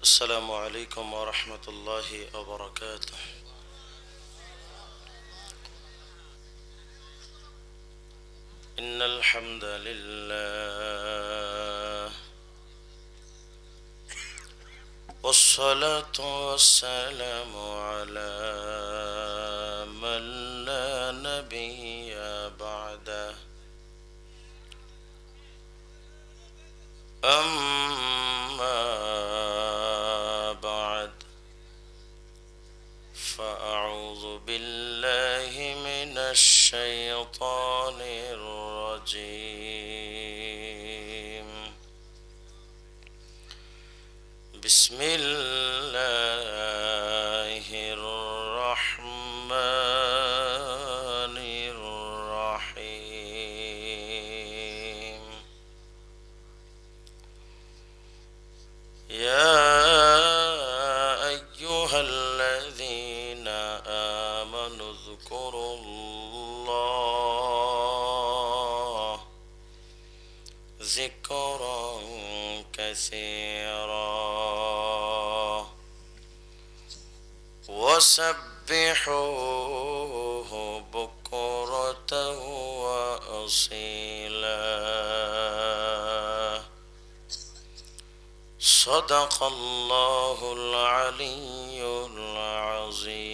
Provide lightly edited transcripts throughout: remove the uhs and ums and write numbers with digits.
السلام عليكم ورحمة الله وبركاته. إن الحمد لله والصلاة والسلام على من لا نبي بعده. أما بعد فأعوذ بالله من الشيطان الرجيم. بسم الله الرحمن الرحيم. يا أيها الذين آمنوا اذكروا الله ذكرا كثيرا وسبحوه بكرة وأصيلا. صدق الله العلي العظيم.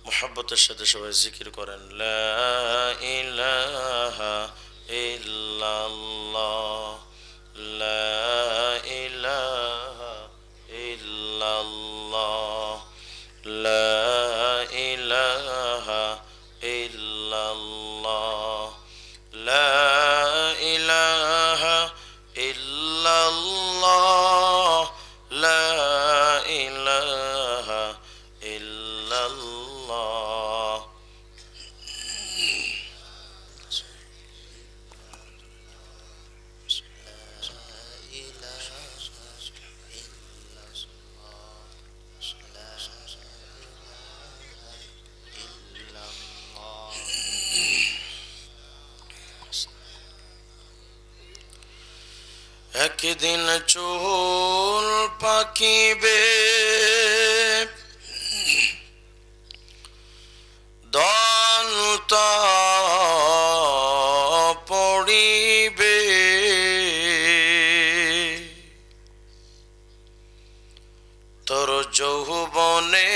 محبت الشهد شوي ذكر করেন لا إله إلا الله لا إله إلا الله لا إله إلا الله لا إله إلا الله لا إله إلا الله. একদিন চুল পাকিবে দন্ত পড়িবে তোর যৌবনে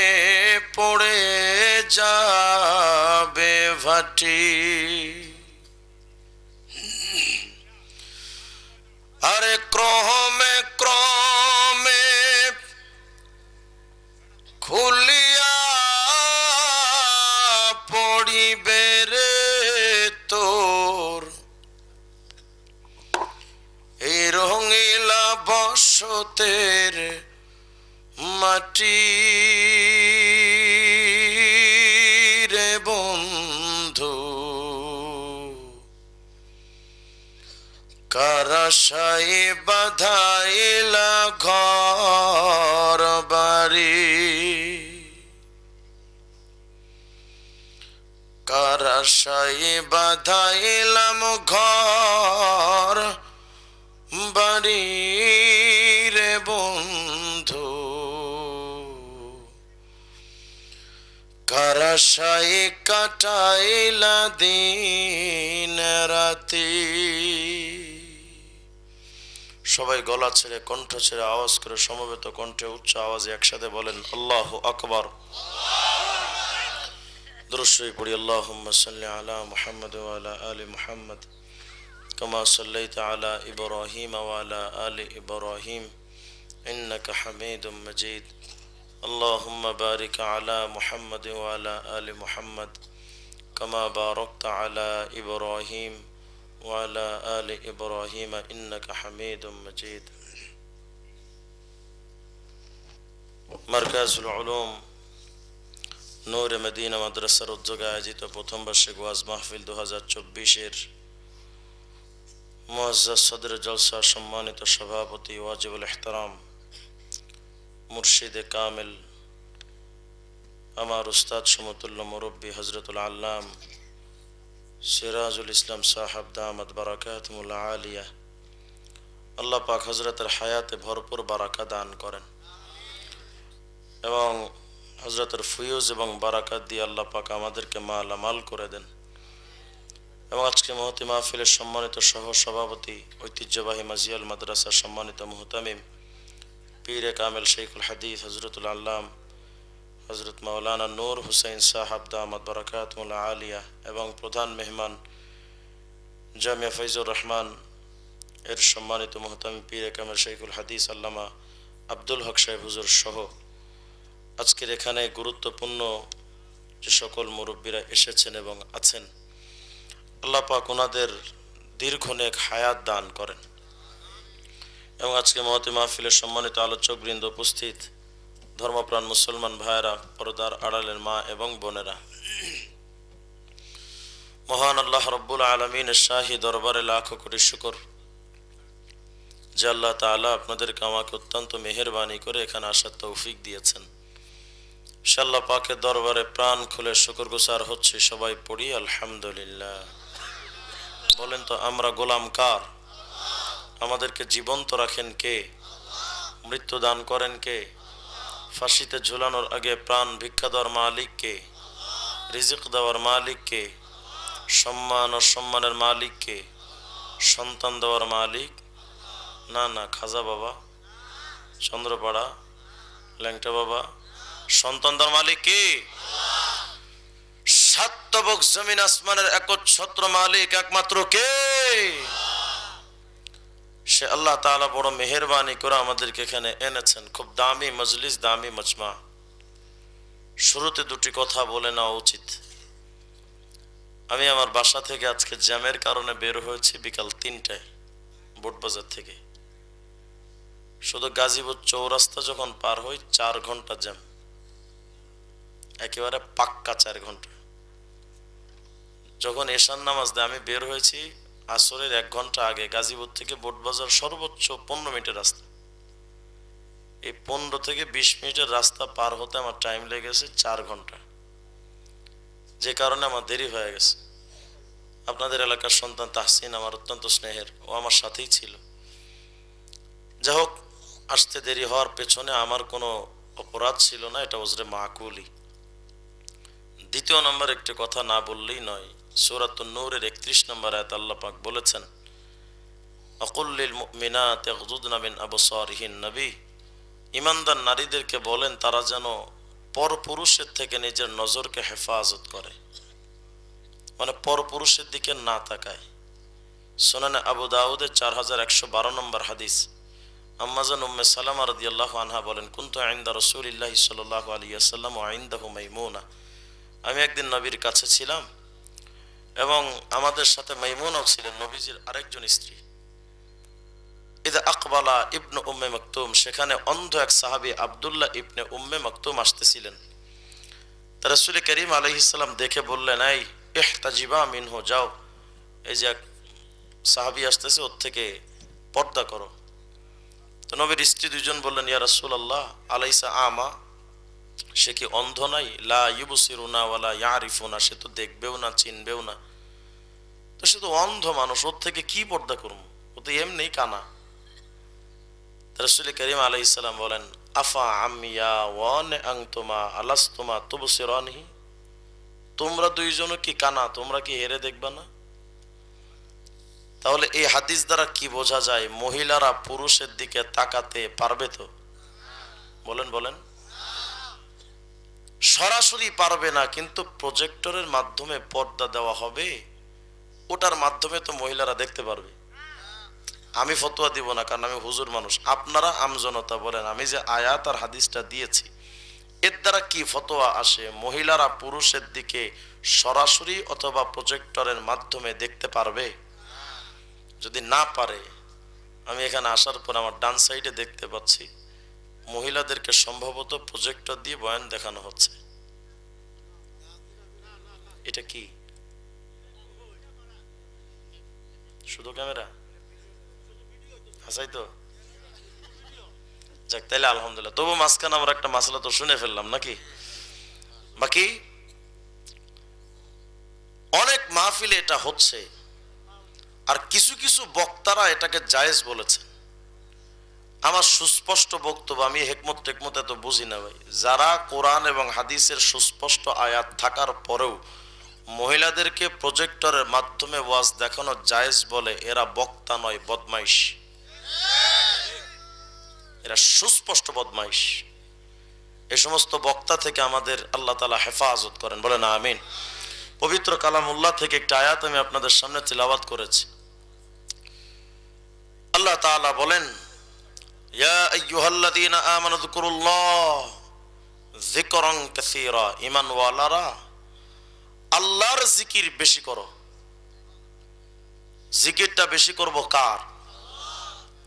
পড়ে যাবে ভাটি। আরে ক্রমে ক্রমে খুলিয়া পড়িবে রে তোর এই রঙিলা বসতের মাটি রে বন্ধু। কারাশাই বাধাইলা ঘর বাড়ি কারাশাই বাধাইলাম ঘর বাড়ি রে বন্ধু। কারাশাই কাটাইলা দিন রাতি। সবাই গলা ছেড়ে কণ্ঠ ছেড়ে আওয়াজ করে সমবেত কণ্ঠে উচ্চ আওয়াজে একসাথে বলেন আল্লাহু আকবার। দুরূদ শরীফ পড়ি আল্লাহুম্মা সাল্লি আলা মুহাম্মাদ ওয়া আলা আলি মুহাম্মাদ কামা সাল্লাইতা আলা ইব্রাহিম ওয়া আলা আলি ইব্রাহিম ইন্নাকা হামিদুম মাজিদ। আল্লাহুম্মা বারিক আলা মুহাম্মাদ ওয়া আলা আলি মুহাম্মাদ কামা বারাকতা আলা ইব্রাহিম وعلى آل إبراهيم إنك حميد مجيد. মারকাজুল উলুম নূরে মদিনা মাদ্রাসার উদ্যোগে আয়োজিত প্রথম বার্ষিক ওয়াজ মাহফিল 2024-এর মুআজ্জাজ সদরে জলসা সম্মানিত সভাপতি ওয়াজিবুল ইহতারাম মুর্শিদে কামিল আমার উস্তাদ সমতুল্য মুরব্বী হযরতুল আল্লাম সিরাজুল ইসলাম সাহেব দামাত বারাকাতুহুল আলিয়া আল্লাহ পাক হযরতের হায়াতে ভরপুর বারাকা দান করেন এবং হযরতের ফুয়ুজ এবং বারাকাত দিয়ে আল্লাহ পাক আমাদেরকে মালামাল করে দেন। এবং আজকে মহতি মাহফিলের সম্মানিত সহ সভাপতি ঐতিহ্যবাহী মাজিয়াল মাদ্রাসার সম্মানিত মুহতামিম পীরে কামেল শেখুল হাদিস হযরতুল আল্লাম হযরত মাওলানা নূর হুসাইন সাহাব দামাত বারাকাতুল আলিয়া এবং প্রধান মেহমান জামিয়া ফৈজুর রহমান এর সম্মানিত মুহতামিম পীরে কামেল শেখুল হাদিস আল্লামা আব্দুল হক সাহেব হুজুর সহ আজকের এখানে গুরুত্বপূর্ণ যে সকল মুরব্বীরা এসেছেন এবং আছেন, আল্লাহ পাক ওনাদের দীর্ঘ নেক হায়াত দান করেন। এবং আজকে মহতি মাহফিলের সম্মানিত আলোচক বৃন্দ উপস্থিত, ধর্মপ্রাণ মুসলমান ভাইয়েরা, পর্দার আড়ালের মা এবং বোনেরা, মহান আল্লাহ রব্বুল আলমিনের শাহী দরবারে লাখো কোটি শুকর যে আল্লাহ তাআলা আপনাদেরকে আমাকে অত্যন্ত মেহেরবানি করে এখানে আসার তৌফিক দিয়েছেন। সে আল্লাহ পাকের দরবারে প্রাণ খুলে শুকরগুজার হচ্ছে। সবাই পড়ি আলহামদুলিল্লাহ। বলেন তো আমরা গোলাম কার? আমাদেরকে জীবন্ত রাখেন কে? মৃত্যু দান করেন কে? ফাঁসিতে ঝুলানোর আগে প্রাণ ভিক্ষা দেওয়ার মালিক কে? রিজিক দেওয়ার মালিক কে? সম্মান ও সম্মানের মালিক কে? সন্তান দেওয়ার মালিক না না খাজা বাবা, চন্দ্রপাড়া, ল্যাংটা বাবা, সন্তান দেওয়ার মালিক কে? সাত তবক জমিন আসমানের একচ্ছত্র মালিক একমাত্র কে? সে আল্লাহ তাআলা বড় মেহেরবানি করে আমাদেরকে এখানে এনেছেন। খুব দামি মজলিস, দামি মজমা। শুরুতে দুটি কথা বলে নেওয়া উচিত। আমি আমার বাসা থেকে আজকে জ্যামের কারণে বের হয়েছি বিকাল ৩টায় বোটবাজার থেকে। শুধু গাজীপুর চৌরাস্তা যখন পার হই ৪ ঘন্টা জ্যাম, একেবারে পাক্কা ৪ ঘন্টা। যখন এশার নামাজ দেয় আমি বের হয়েছি আসরের ১ ঘন্টা আগে। গাজীপুর থেকে বোটবাজার সর্বোচ্চ ১৫ মিনিটের রাস্তা। এই ১৫ থেকে ২০ মিনিটের রাস্তা পার হতে আমার টাইম লেগেছে ৪ ঘন্টা, যে কারণে আমার দেরি হয়ে গেছে। আপনাদের এলাকার সন্তান তাহসিন আমার অত্যন্ত স্নেহের, ও আমার সাথেই ছিল। যাই হোক, আসতে দেরি হওয়ার পেছনে আমার কোনো অপরাধ ছিল না, এটা ওজরে মাকুলি। দ্বিতীয় নম্বর একটি কথা না বললেই নয়। সূরাতুন নূরের ৩১ নম্বর আয়াত আল্লাহ পাক বলেছেন, আকুল লিল মুমিনাতি ইয়াগযুদনা মিন আবসারিহিন। নবী, ঈমানদার নারীদেরকে বলেন তারা যেন পরপুরুষের থেকে নিজের নজরকে হেফাজত করে, মানে পরপুরুষের দিকে না তাকায়। সুনানে আবু দাউদের ৪১১২ নম্বর হাদিস, আম্মাজান উম্মে সালামা রাদিয়াল্লাহু আনহা বলেন, কুনতু ইনদা রাসূলিল্লাহি সাল্লাল্লাহু আলাইহি ওয়াসাল্লাম ওয়া ইনদাহু মাইমুনা। আমি একদিন নবীর কাছে ছিলাম এবং আমাদের সাথে মাইমুনাও ছিলেন, নবীজির আরেকজন স্ত্রী। ইদা আকবালা ইবনু উম্মে মাকতুম, সেখানে অন্ধ এক সাহাবী আব্দুল্লাহ ইবনে উম্মে মাকতুম আসতেছিলেন। তা রাসূল করিম আলাইহিস সালাম দেখে বললেন, এই ইহতাজিবা মিনহু, যাও, এই যে এক সাহাবী আসতেছে ওর থেকে পর্দা করো। তো নবীর স্ত্রী দুইজন বললেন, ইয়া রাসূলুল্লাহ আলাইসা আমা, সে কি অন্ধ নাই? লা ইউবসিরুনা ওয়ালা ইয়ারিফুনা, সে তো দেখবেও না, চিনবেও না, তো সে তো অন্ধ মানুষ, ওর থেকে কি পর্দা করবো, ও তো এমনি কানা। রাসূল করিম আলাইহিস সালাম বলেন, আফা আমিয়া ওয়ান আনতুমা আলাস্তুমা তুবসিরানহি, তোমরা দুইজনও কি কানা, তোমরা কি হেরে দেখবা না? তাহলে এই হাদিস দ্বারা কি বোঝা যায়? মহিলারা পুরুষের দিকে তাকাতে পারবে তো? বলেন বলেন। সরাসরি পারবে না, কিন্তু প্রজেক্টরের মাধ্যমে পর্দা দেওয়া হবে, ওটার মাধ্যমে তো মহিলারা দেখতে পারবে। আমি ফতোয়া দিব না, কারণ আমি হুজুর মানুষ। আপনারা আমজনতা বলেন, আমি যে আয়াত আর হাদিসটা দিয়েছি এর দ্বারা কি ফতোয়া আসে? মহিলারা পুরুষের দিকে সরাসরি অথবা প্রজেক্টরের মাধ্যমে দেখতে পারবে? যদি না পারে, আমি এখানে আসার পর আমার ডান সাইডে দেখতে পাচ্ছি মহিলাদেরকে সম্ভবত প্রজেক্টর দিয়ে বয়ান দেখানো হচ্ছে। এটা কি শুধু ক্যামেরা? হাসাই তো যাক, তাইলে আলহামদুলিল্লাহ। তবু মাঝখানে আমরা একটা মাসলা তো শুনে ফেললাম নাকি? বাকি অনেক মাহফিলে এটা হচ্ছে, আর কিছু কিছু বক্তারা এটাকে জায়েজ বলেছেন। আমার সুস্পষ্ট বক্তব্য, আমি হেকমত টেকমত এত বুঝি না ভাই। যারা কোরআন এবং হাদিসের সুস্পষ্ট আয়াত থাকার পরেও মহিলাদেরকে প্রজেক্টরের মাধ্যমে ওয়াজ দেখানো জায়েজ বলে, এরা বক্তা নয়, বদমাইশ। এরা সুস্পষ্ট বদমাইশ। এই সমস্ত বক্তা থেকে আমাদের আল্লাহ তাআলা হেফাজত করেন, বলেন আমিন। পবিত্র কালামুল্লাহ থেকে একটা আয়াত আমি আপনাদের সামনে তিলাওয়াত করেছি। আল্লাহ তাআলা বলেন, ইয়া আইয়ুহাল্লাযীনা আমানু যকুরুল্লাহ যিকরান কাসীরা, ঈমানওয়ালারা আল্লাহর জিকির বেশি করো। জিকিরটা বেশি করব কার?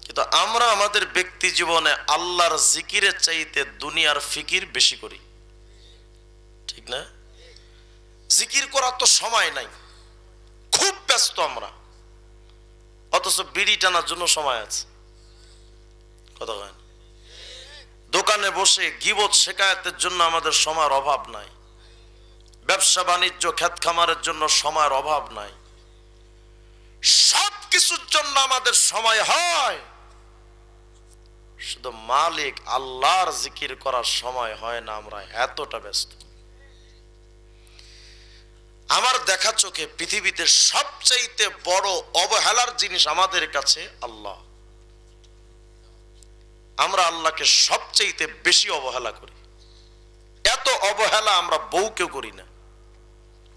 কিন্তু আমরা আমাদের ব্যক্তি জীবনে আল্লাহর জিকিরের চাইতে দুনিয়ার ফিকির বেশি করি, ঠিক না? জিকির করার তো সময় নাই, খুব ব্যস্ত আমরা, অথচ বিড়ি টানার জন্য সময় আছে। কথা বলেন। দোকানে বসে গীবত শেকায়াতের জন্য আমাদের সময়ের অভাব নাই, ব্যবসা বাণিজ্য ক্ষেত খামারের জন্য সময়ের অভাব নাই, সব কিছুর জন্য আমাদের সময় হয়, শুধু মালিক আল্লাহর জিকির করার সময় হয় না। আমরা এতটা ব্যস্ত। আমার দেখা চোখে পৃথিবীতে সবচাইতে বড় অবহেলার জিনিস আমাদের কাছে আল্লাহ। আমরা আল্লাহকে সবচাইতে বেশি অবহেলা করি। এত অবহেলা আমরা বউকেও করি না,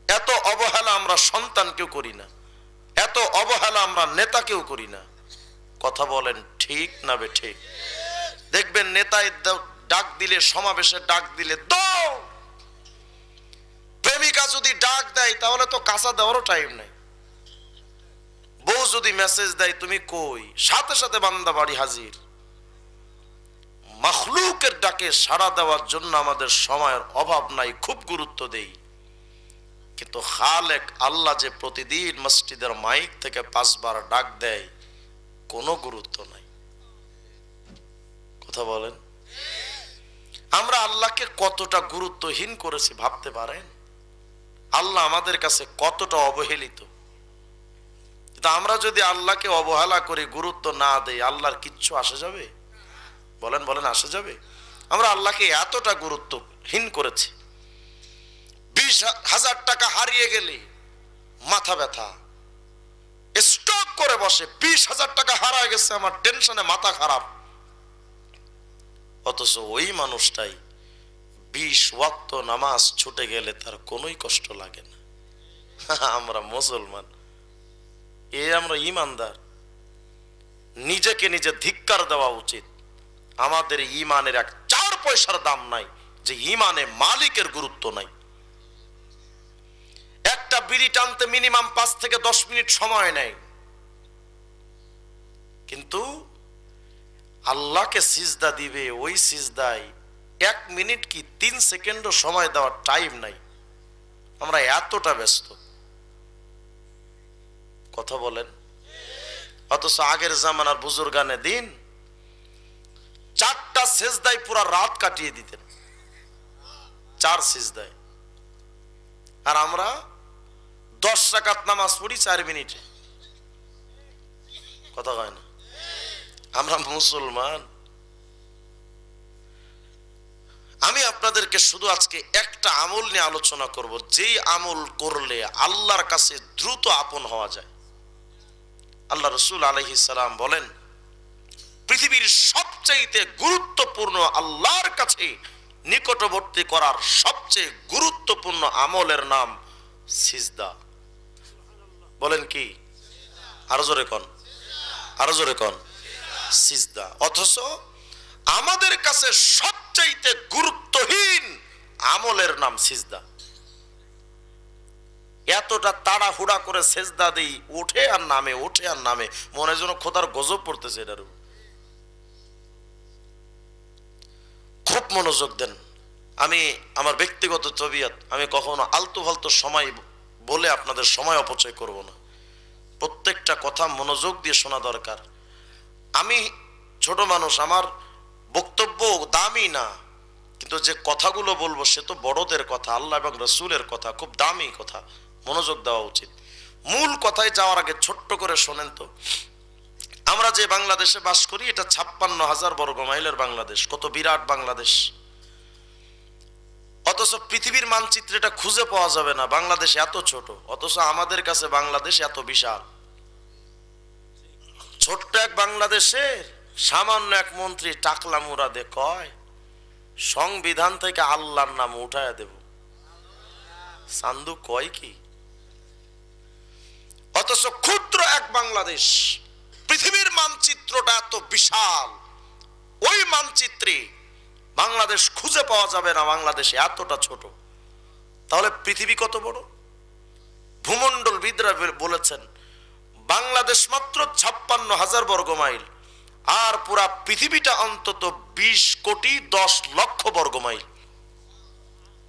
এত অবহেলা আমরা সন্তানকেও করি না, এত অবহেলা আমরা নেতাকেও করি না। কথা বলেন ঠিক না বে ঠিক? দেখবেন নেতায় ডাক দিলে, সমাবেশে ডাক দিলে দৌড়। প্রেমিকা যদি ডাক দেয় তাহলে তো কাঁচা দেওয়ারও টাইম নাই। বউ যদি মেসেজ দেয় তুমি কই, সাথে সাথে বান্দা বাড়ি হাজির। মাখলুকের ডাকে সাড়া দেওয়ার জন্য আমাদের সময়ের অভাব নাই, খুব গুরুত্ব দেই। কিন্তু খালেক আল্লাহ যে প্রতিদিন মসজিদের মাইক থেকে 5 বার ডাক দেয়, কোনো গুরুত্ব নাই। কথা বলেন। আমরা আল্লাহকে কতটা গুরুত্বহীন করেছি ভাবতে পারেন? আল্লাহ আমাদের কাছে কতটা অবহেলিত। কিন্তু আমরা যদি আল্লাহকে অবহেলা করি, গুরুত্ব না দেই, আল্লাহর কিচ্ছু আসে যাবে? বলেন বলেন, আসে যাবে? আমরা আল্লাহকে এতটা গুরুত্বহীন করেছি। 20,000 টাকা হারিয়ে গেলে মাথা ব্যথা, স্ট্রোক করে বসে। 20,000 টাকা হারায় গেছে, আমার টেনশনে মাথা খারাপ। অথচ ওই মানুষটাই 20 ওয়াক্ত নামাজ ছুটে গেলে তার কোনোই কষ্ট লাগে না। আমরা মুসলমান, আমরা ইমানদার। নিজেকে নিজে ধিক্কার দেওয়া উচিত। আমাদের ইমানের 4 পয়সার দাম নাই যে ইমানে মালিকের গুরুত্ব নাই। একটা বিড়ি টানতে মিনিমাম 5 থেকে 10 মিনিট সময় নেয়, কিন্তু আল্লাহকে সিজদা দিবে, ওই সিজদায় 1 মিনিট কি 3 সেকেন্ডও সময় দেওয়ার টাইম নাই। আমরা এতটা ব্যস্ত। কথা বলেন। অথচ আগের জামানার বুজুর্গানে দিন 4টা সিজদায় পুরা রাত কাটিয়ে দিতেন, 4 সিজদায়। আর আমরা 10 রাকাত নামাজ পড়ি 4 মিনিটে। কথা কয় না? আমরা মুসলমান। আমি আপনাদেরকে শুধু আজকে একটা আমল নিয়ে আলোচনা করব, যেই আমল করলে আল্লাহর কাছে দ্রুত আপন হওয়া যায়। আল্লাহ রাসূল আলাইহিস সালাম বলেন, পৃথিবীর সবচেয়ে গুরুত্বপূর্ণ, আল্লাহর কাছে নিকটবর্তী করার সবচেয়ে গুরুত্বপূর্ণ আমলের নাম সিজদা। বলেন কি? আরো জোরে কোন, আরো জোরে কোন। সিজদা। অথচ আমাদের কাছে সবচেয়ে গুরুত্বহীন আমলের নাম সিজদা। এতটা তাড়াহুড়া করে সিজদা দেই, ওঠে আর নামে, ওঠে আর নামে, মনে যেন খোদার গজব পড়তেছে। এটার খুব মনোযোগ দেন। আমি আমার ব্যক্তিগত তবিয়ত, আমি কখনো আলতু ফালতু সময় বলে আপনাদের সময় অপচয় করব না। প্রত্যেকটা কথা মনোযোগ দিয়ে শোনা দরকার। আমি ছোট মানুষ, আমার বক্তব্য দামি না, কিন্তু যে কথাগুলো বলবো সে তো বড়দের কথা, আল্লাহ এবং রসুলের কথা, খুব দামি কথা, মনোযোগ দেওয়া উচিত। মূল কথায় যাওয়ার আগে ছোট্ট করে শোনেন তো। আমরা যে বাংলাদেশে বাস করি এটা 56,000 বর্গ মাইলের বাংলাদেশ, কত বিরাট বাংলাদেশ। অথচ পৃথিবীর মানচিত্রে এটা খুঁজে পাওয়া যাবে না, বাংলাদেশ এত ছোট, অথচ আমাদের কাছে বাংলাদেশ এত বিশাল। ছোট্ট এক বাংলাদেশের সামান্য এক মন্ত্রী টাকলা মুরাদে কয় সংবিধান থেকে আল্লাহর নাম উঠায় দেব, সান্দু কয় কি? অথচ ক্ষুদ্র এক বাংলাদেশ, পৃথিবীর মানচিত্রটা এত বিশাল, ওই মানচিত্রে বাংলাদেশ খুঁজে পাওয়া যাবে না, বাংলাদেশ এতটা ছোট। তাহলে পৃথিবী কত বড়? ভূমণ্ডলবিদরা বলেছেন বাংলাদেশ মাত্র 56,000 বর্গ মাইল, আর পুরা পৃথিবীটা অন্তত 20 কোটি 10 লক্ষ বর্গ মাইল।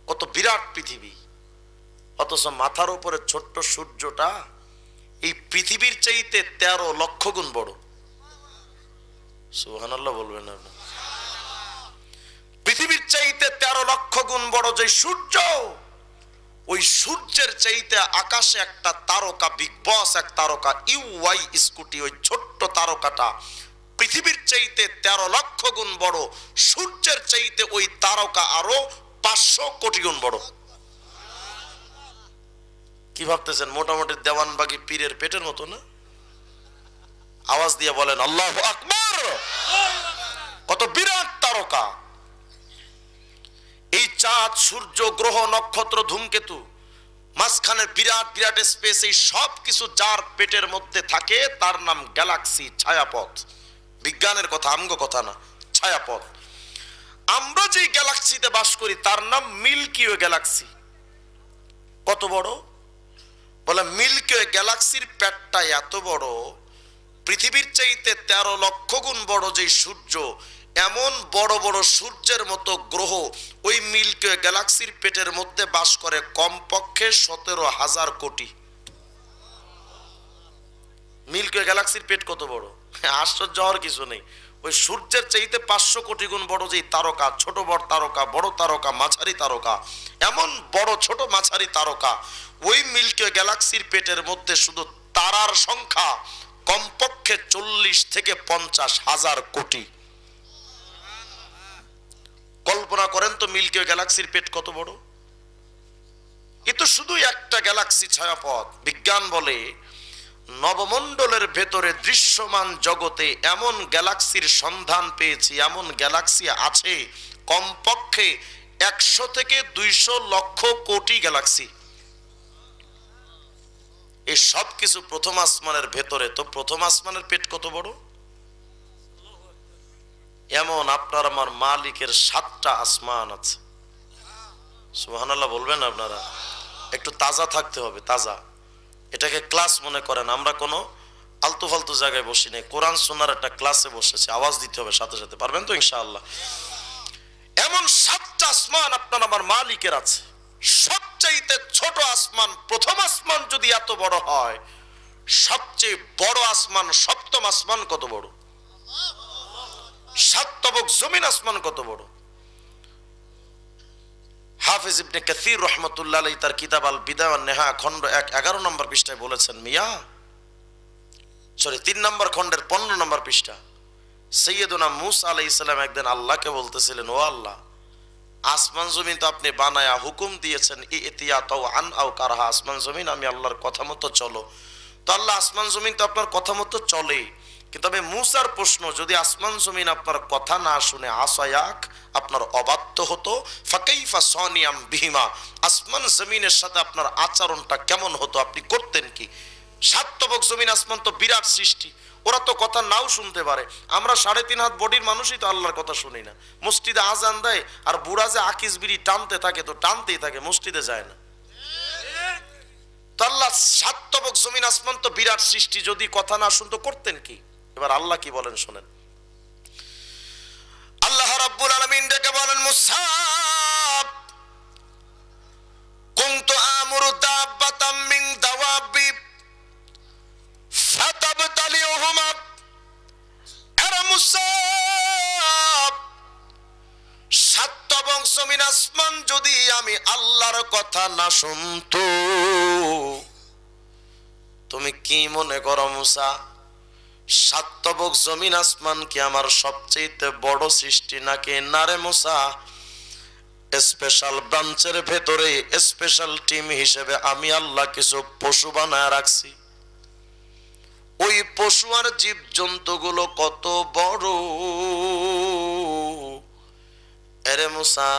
কত বিরাট পৃথিবী, অথচ মাথার উপরে ছোট্ট সূর্যটা এই পৃথিবীর চাইতে 13 লক্ষ গুণ বড়। সুবহানাল্লাহ বলবেন না? পৃথিবীর চাইতে 13 লক্ষ গুণ বড় যে সূর্য, ওই সূর্যের চাইতে আকাশে একটা তারকা, বিগ বস এক তারকা ইউআই স্কুটি, ওই ছোট্ট তারকাটা পৃথিবীর চাইতে 13 লক্ষ গুণ বড়, সূর্যের চাইতে ওই তারকা আরো 500 কোটি গুণ বড়। কি ভাবতেছেন? মোটামুটি দেওয়ানবাগি পীরের পেটের মতো না? আওয়াজ দিয়ে বলেন আল্লাহু আকবার। কত বিরাট তারকা! এই চাঁদ, সূর্য, গ্রহ, নক্ষত্র, ধূমকেতু, মাঝখানে বিরাট বিরাট স্পেস, এই সব কিছু যার পেটের মধ্যে থাকে তার নাম গ্যালাক্সি, ছায়াপথ। বিজ্ঞানের কথা, আমগো কথা না, ছায়াপথ। আমরা যে গ্যালাক্সিতে বাস করি তার নাম মিল্কি ওয়ে গ্যালাক্সি। কত বড়? বলে মিল্কি ওয়ে গ্যালাক্সির পেটটা এত বড়, পৃথিবীর চাইতে 13 লক্ষ গুণ বড় যে সূর্য, এমন বড় বড় সূর্যের মতো গ্রহ ওই মিল্কি ওয়ে গ্যালাক্সির পেটের মধ্যে বাস করে কমপক্ষে 17,000 কোটি। মিল্কি ওয়ে গ্যালাক্সির পেট কত বড়? আশ্চর্য হওয়ার কিছু নেই। ওই সূর্যের চাইতে 500 কোটি গুণ বড় যেই তারকা, ছোট বড় তারকা, বড় তারকা, মাঝারি তারকা, এমন বড় ছোট মাঝারি তারকা, ওই মিল্কি ওয়ে গ্যালাক্সির পেটের মধ্যে শুধু তারার সংখ্যা কমপক্ষে 40 থেকে 50,000 কোটি। কল্পনা করেন তো মিল্কি ওয়ে গ্যালাক্সির পেট কত বড়। এ তো শুধু একটা গ্যালাক্সি, ছায়াপথ। বিজ্ঞান বলে নবমণ্ডলের ভেতরে দৃশ্যমান জগতে এমন গ্যালাক্সির সন্ধান পেয়েছি, এমন গ্যালাক্সি আছে কমপক্ষে 100 থেকে 200 লক্ষ কোটি গ্যালাক্সি। এই সব কিছু প্রথম আসমানের ভেতরে। তো প্রথম আসমানের পেট কত বড়? এমন আপনার আমার মালিকের 7টা আসমান আছে। সুবহানাল্লাহ বলবেন আপনারা? একটু তাজা থাকতে হবে, তাজা। এটাকে ক্লাস মনে করেন, আমরা কোনো আলতু ফালতু জায়গায় বসি নাই, কোরআন সুন্নাহর একটা ক্লাসে বসেছি। আওয়াজ দিতে হবে সাথে সাথে, পারবেন তো ইনশাআল্লাহ? এমন 7টা আসমান আপনার আমার মালিকের আছে। সবচাইতে ছোট আসমান, প্রথম আসমান যদি এত বড় হয়, সবচেয়ে বড় আসমান, সপ্তম আসমান কত বড়? 7 তবক জমিন আসমান কত বড়? হাফেজ ইবনে কাসির রাহমাতুল্লাহ আলাইহি তার কিতাব আল বিদায়া ওয়ান নিহায়া খণ্ড 1 11 নম্বর পৃষ্ঠায় বলেছেন, 3 নম্বর খণ্ডের 15 নম্বর পৃষ্ঠা, সাইয়্যিদুনা মূসা আলাইহিস সালাম একদিন আল্লাহকে বলতেছিলেন, ও আল্লাহ, আসমান জমিন তো আপনি বানায়া হুকুম দিয়েছেন ইতিয়াতাও আন আও কারহা, আসমান জমিন আমি আল্লাহর কথা মতো চলো। তো আল্লাহ, আসমান জমিন তো আপনার কথা মতো চলে, কিন্তু তবে মূসার প্রশ্ন, যদি আসমান জমিন আপনার কথা না শুনে আসায়াক, আপনার অবাধ্য হতো, ফাকাইফা সানিয়াম বিহিমা, আসমান জমিনের সাথে আপনার আচরণটা কেমন হতো, আপনি করতেন কি? 7 তবক জমিন আসমান তো বিরাট সৃষ্টি, ওরা তো কথা নাও শুনতে পারে। আমরা 3.5 হাত বডির মানুষই তো আল্লাহর কথা শুনি না। মসজিদে আজান দেয় আর বুড়া যে আকিস বিড়ি টানতে থাকে, তো টানতেই থাকে, মসজিদে যায় না। তো আল্লাহ 7 তবক জমিন আসমান তো বিরাট সৃষ্টি, যদি কথা না শুনতো করতেন কি? এবার আল্লাহ কি বলেন শোনেন। আল্লাহ রাব্বুল আলামিন ডেকে বলেন, মুসা কুনতু আমুরু দাব্বাতাম মিন দাওয়াবি ফাতাবতালিহুমা, আরে মুসা, 7 তবক জমিন আসমান যদি আমি আল্লাহর কথা না শুনতো, তুমি কি মনে করো মুসা সাত তবক জমিন আসমান কি আমার সবচেয়ে বড় সৃষ্টি নাকি? না রে মুসা, স্পেশাল ব্রাঞ্চের ভেতরে স্পেশাল টিম হিসেবে আমি আল্লাহ কিছু পশু বানায় রাখছি। ওই পশু আর জীব জন্তুগুলো কত বড়। এরে মুসা,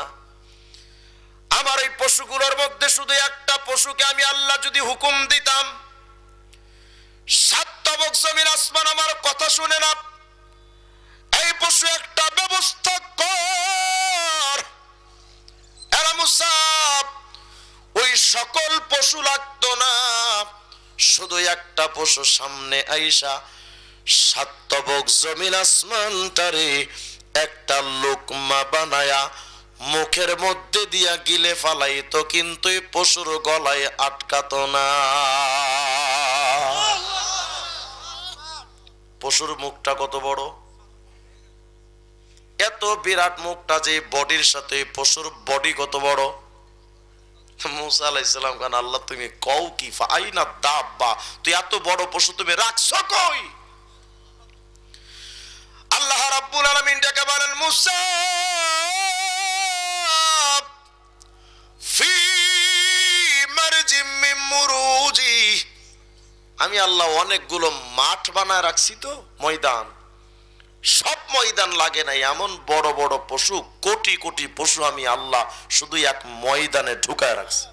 আমার এই পশুগুলোর মধ্যে শুধু একটা পশুকে আমি আল্লাহ যদি হুকুম দিতাম, সাত তবক জমিন আসমান আমার কথা শুনে না, এই পশু একটা ব্যবস্থা কর। এরে মুসা, ওই সকল পশু লাগতো না, শুধু একটা পশু সামনে আইসা সাত তবক জমিন আসমানটারে একটা লোকমা বানায়া মুখের মধ্যে দিয়া গিলে ফালাইতো, কিন্তু এই পশুর গলায় আটকাতো না। পশুর মুখটা কত বড়, এত বিরাট মুখটা যে বডির সাথে পশুর বডি কত বড়। মুসা আলাইহিস সালাম কান আল্লাহ তুমি কও কি ফাইনা দাব্বা, তুই এত বড় পশু তুমি রাখছো কই? আল্লাহ রাব্বুল আলামিন ডেকে বলেন, মুসা ফি মারজিম মিন মুরুজি, আমি আল্লাহ অনেকগুলো মাঠ বানায় রাখছি তো, ময়দান। সব ময়দান লাগে নাই, এমন বড় বড় পশু, কোটি কোটি পশু আমি আল্লাহ শুধু এক ময়দানে ঢুকায় রাখছি।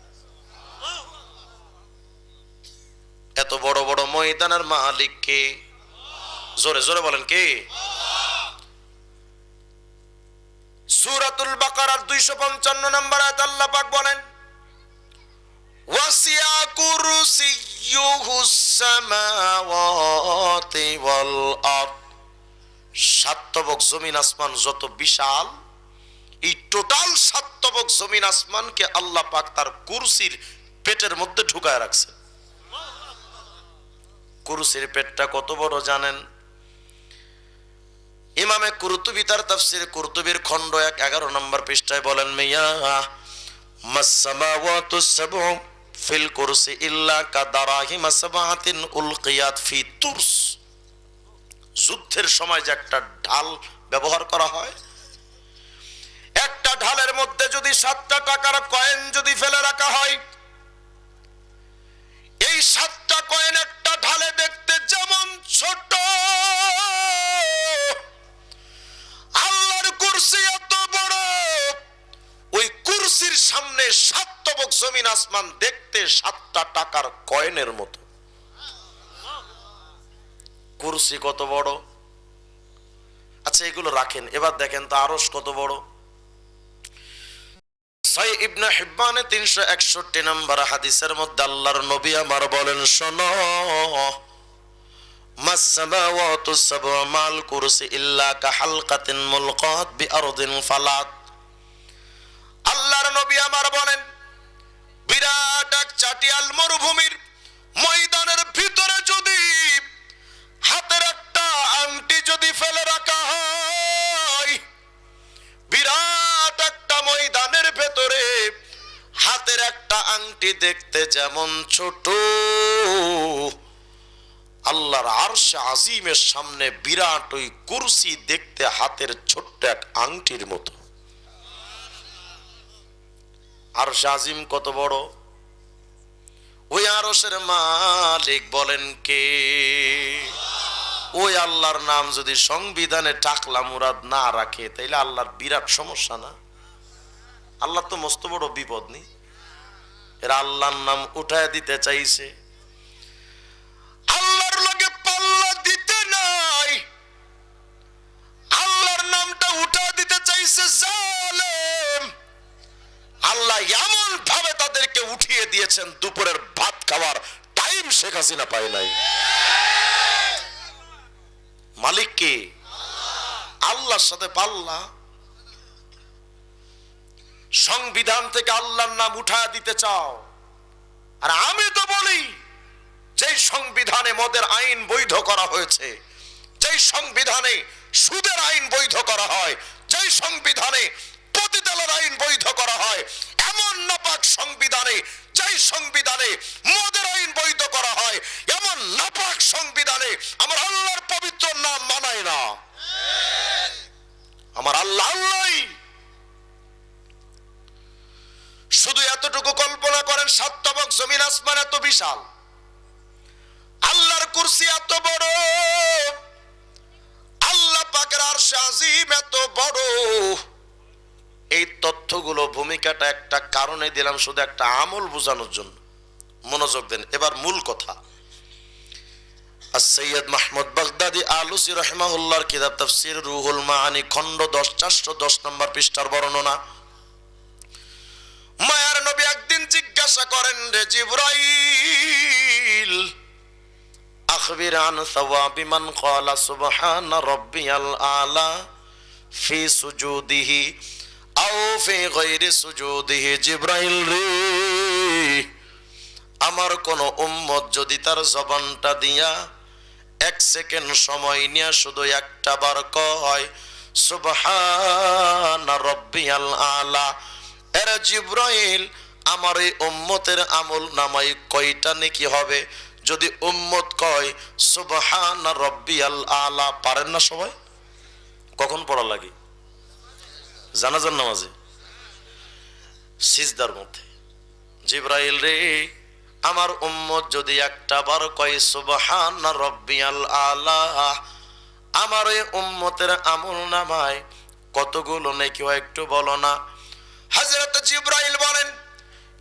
এত বড় বড় ময়দানের মালিক কে? জোরে জোরে বলেন কে? সূরাতুল বাকারার 255 নম্বর আয়াত আল্লাহ পাক বলেন, ওয়াসিয়া কুরসিয়্যুহুস সামাওয়াতি ওয়াল আরদ, সাত তবক জমিন আসমান যত বিশাল, এই টোটাল সাত তবক জমিন আসমানকে আল্লাহ পাক তার কুরসির পেটের মধ্যে ঢুকায় রাখছে। কুরসির পেটটা কত বড় জানেন? ইমামে কুরতুবী তার তাফসীর কুরতুবীর খণ্ড 11 নম্বর পৃষ্ঠায় বলেন, মিয়া মাসসামাওয়াতু সাবউ ফিল কুরসি ইল্লা কাদারাহিম সাবআতিন উলকিয়াত ফি তুরস। যুদ্ধের সময় যে একটা ঢাল ব্যবহার করা হয়, একটা ঢালের মধ্যে যদি 7টা টাকার কয়েন যদি ফেলে রাখা হয়, এই 7টা কয়েন একটা ঢালে দেখতে যেমন ছোট, আল্লাহর কুরসি এত বড়, ওই কুরসির সামনে সাত তবক জমিন আসমান দেখতে 7টা টাকার কয়েনের মতো। কুরসি কত বড়। আচ্ছা এগুলো রাখেন, এবার দেখেন তো আরশ কত বড়। সহিহ ইবনে হিব্বানে 361 নম্বর হাদিসের মধ্যে আল্লাহর নবী আমার বলেন, শোনো, মাসসামাওয়াতু সাবউ মাল কুরসি ইল্লা কাহালকাতিন মুলকাত বিআরদিন ফালাত। আল্লাহর নবী আমার বলেন, বিরাট এক চাটিয়াল মরুভূমির ময়দানের ভিতরে যদি হাতের একটা আংটি যদি ফেলে রাখা হয়, বিরাট একটা ময়দানের ভেতরে হাতের একটা আংটি দেখতে যেমন ছোট, আল্লাহর আরশ আজিমের সামনে বিরাট ওই কুরসি দেখতে হাতের ছোট্ট এক আংটির মতো। আরশ আজিম কত বড়। ওই আরশের মালিক বলেন কে? ওই আল্লাহর নাম যদি সংবিধানে টাকলা মুরাদ না রাখে তাইলে আল্লাহর বিরাট সমস্যা না? আল্লাহ তো মস্ত বড় বিপদ নেই, এরা আল্লাহর নাম উঠায় দিতে চাইছে, আল্লাহর লগে পাল্লা দিতে নাই, আল্লাহর নামটা উঠায় দিতে চাইছে জালেম। আল্লাহ এমন ভাবে তাদেরকে উঠিয়ে দিয়েছেন, দুপুরের ভাত খাওয়ার টাইম শেখ হাসিনা পায় নাই। মালিক কে? আল্লাহর সাথে পাল্লা। সংবিধান থেকে আল্লাহর নাম উঠায় দিতে চাও, আর আমি তো বলি যে সংবিধানে মদের আইন বৈধ করা হয়েছে, যে সংবিধানে সুদের আইন বৈধ করা হয়, যে সংবিধানে পতিতালয়ের আইন বৈধ করা হয়, এমন নাপাক সংবিধানে, যে সংবিধানে মদের আইন বৈধ করা হয়, এমন নাপাক সংবিধানে আমার আল্লাহর পবিত্র নাম মানায় না। আমার আল্লাহ আল্লাহই। শুধু এতটুকু কল্পনা করেন, সাত তবক জমিন আসমান এত বিশাল, আল্লাহর কুরসি এত বড়, আল্লাহ পাকের আরশ আজিম এত বড়। এই তথ্যগুলো ভূমিকাটা একটা কারণে দিলাম, শুধু একটা আমল বোঝানোর জন্য। মনোযোগ দেন, এবার মূল কথা। সৈয়দ মাহমুদ বাগদাদি আলুসি রাহিমাহুল্লাহর কিতাব তাফসীর রুহুল মাআনি খণ্ড 10 410 নম্বর পৃষ্ঠার বর্ণনা। মায়ার নবী একদিন জিজ্ঞাসা করেন, রে জিবরাইল, আখবির আন সাওয়াবি মান ক্বালা সুবহানা রাব্বিয়াল আলা ফি সুজুদিহি আও ফি গায়রি সুজুদিহি। জিবরাইল রে, আমার কোন উম্মত যদি তার জবানটা দিয়া 1 সেকেন্ড সময় নিয়ে শুধু একটা বার কয় সুবহানা রাব্বিয়াল আলা, এর জিবরাইল আমার এই উম্মতের আমল নামায় কয়টা নেকি হবে? যদি উম্মত কয় সুবহানা রাব্বিয়াল আলা, পারেন না সবাই? কখন পড়া লাগে? জানাজার নামাজে, সিজদার মধ্যে। জিবরাইল রে, আমার উম্মত যদি একটা বার কয় সুবহানা রাব্বিয়াল আলা, আমার এই উম্মতের আমল নামায় কতগুলো নেকি হয় একটু বলো না। হযরত জিবরাইল বলেন,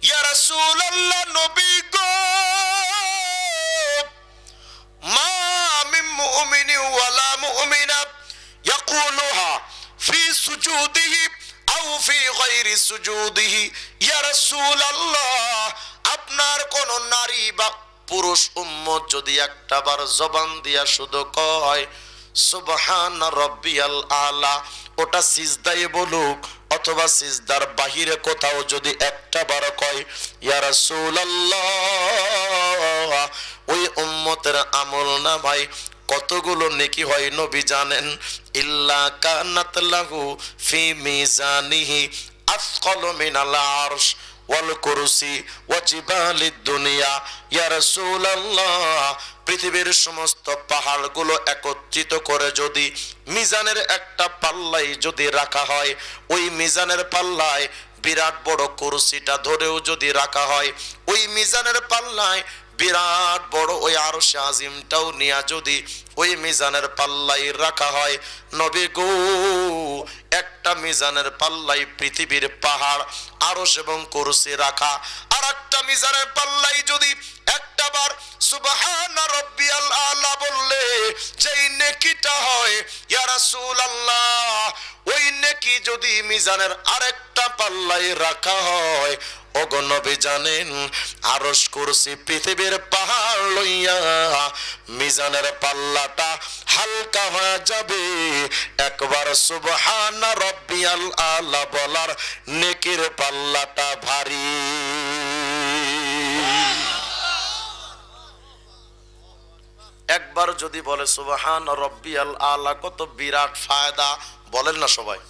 ইয়া রাসূলুল্লাহ, নবী গো, মা মিন মুমিনিন ওয়ালা মুমিনাত ইয়াকুলুহা ফি সুজুদিহি আও ফি গায়রি সুজুদিহি। ইয়া রাসূলুল্লাহ, আপনার কোন নারী বা পুরুষ উম্মত যদি একটা বার জবান দিয়া শুধু কয় সুবহানা রাব্বিয়াল আলা, ওটা সিজদায় বলুক অথবা সিজদার বাহিরে কোথাও যদি একটা বার কয় ইয়া রাসূলুল্লাহ, ওই উম্মতের আমল না ভাই কতগুলো নেকি হয় নবী জানেন? ইল্লা কানাত লাহু ফি মিজানিহি আফকালু মিনাল আরশ ওয়াল কুরসি ওয়া জিবালিদ দুনিয়া। ইয়া রাসূলুল্লাহ, পৃথিবীর সমস্ত পাহাড়গুলো একত্রিত করে যদি মিজানের একটা পাল্লায় যদি রাখা হয়, ওই মিজানের পাল্লায় বিরাট বড় কুরসিটা ধরেও যদি রাখা হয়, ওই মিজানের পাল্লায় বিরাট বড় ওই আরশে আজিমটাও নিয়ে যদি ওই মিজানের পাল্লায় রাখা হয়, নবী গো, একটা মিজানের পাল্লায় পৃথিবীর পাহাড় আরশ এবং কুরসি রাখা, আর একটা মিজানের পাল্লায় যদি একটা বার সুবহানা রাব্বিয়াল আলা বললে যেই নেকিটা হয়, ইয়া রাসূলুল্লাহ, ওই নেকি যদি মিজানের আরেকটা পাল্লায় রাখা হয়, ওগো নবী জানেন আরশ কুরসি পৃথিবীর পাহাড় লইয়া মিজানের পাল্লাটা হালকা হয়ে যাবে। একবার সুবহানা রাব্বিয়াল আলা বলার নেকির পাল্লাটা ভারী। একবার যদি বলে সুবহানা রাব্বিয়াল আলা, কত বিরাট ফায়দা, বলেন না সবাই?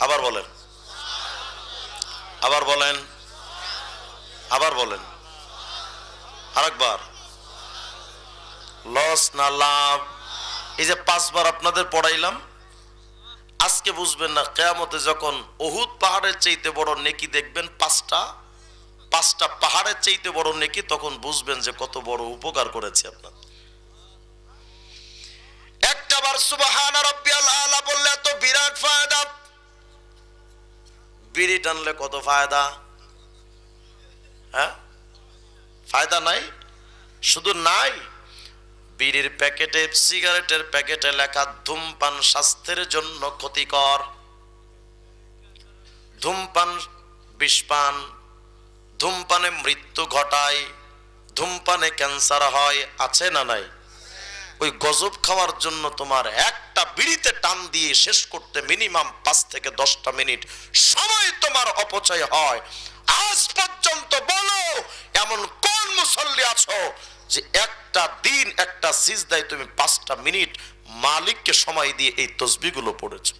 আবার বলেন, আবার বলেন, আবার বলেন, আরেকবার। লস না লাভ? এই যে 5 বার আপনাদের পড়াইলাম, আজকে বুঝবেন না, কিয়ামতে যখন উহুদ পাহাড়ের চাইতে বড় নেকি দেখবেন, 5টা পাহাড়ের চাইতে বড় নেকি, তখন বুঝবেন যে কত বড় উপকার করেছে আপনার। একটা বার সুবহানা রাব্বিয়াল আলা বললে তো বিরাট ফায়দা। বিড়ি টানলে কত ফায়দা, হ্যাঁ? ফায়দা নাই? শুধু নাই, বিড়ির প্যাকেটে, সিগারেটের প্যাকেটে লেখা ধূমপান স্বাস্থ্যের জন্য ক্ষতিকর, ধূমপান বিষপান, ধূমপানে মৃত্যু ঘটায়, ধূমপানে ক্যান্সার হয়, আছে না নাই? ওই গজব খাওয়ার জন্য তোমার একটা বিড়িতে টান দিয়ে শেষ করতে মিনিমাম 5 থেকে 10টা মিনিট সময় তোমার অপচয় হয়। আজ পর্যন্ত বলো এমন কোন মুসল্লি আছো যে একটা দিন একটা সিজদায় তুমি 5টা মিনিট মালিককে সময় দিয়ে এই তসবিহগুলো পড়েছো?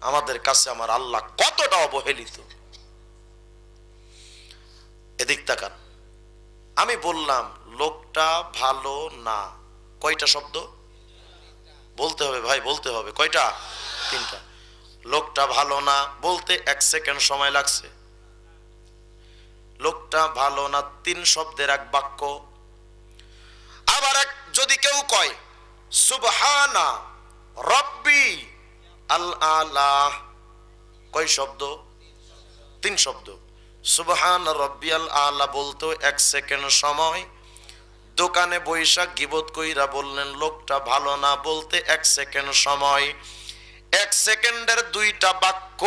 আমাদের কাছে আমার আল্লাহ কতটা অবহেলিত। এদিক তাকান, আমি বললাম লোকটা ভালো না, কয়টা শব্দ বলতে হবে ভাই, বলতে হবে কয়টা? তিনটা। লোকটা ভালো না বলতে 1 সেকেন্ড সময় লাগছে। লোকটা ভালো না 3 শব্দের এক বাক্য। আবার যদি কেউ কয় সুবহানা রব্বি আল আলা, কয় শব্দ? 3 শব্দ। সুবহান রব্বিয়াল আলা বলতো 1 সেকেন্ড সময়। দোকানে বৈশাখ গিবত কইরা বললেন লোকটা ভালো না বলতে 1 সেকেন্ড সময়। 1 সেকেন্ডের 2টা বাক্য।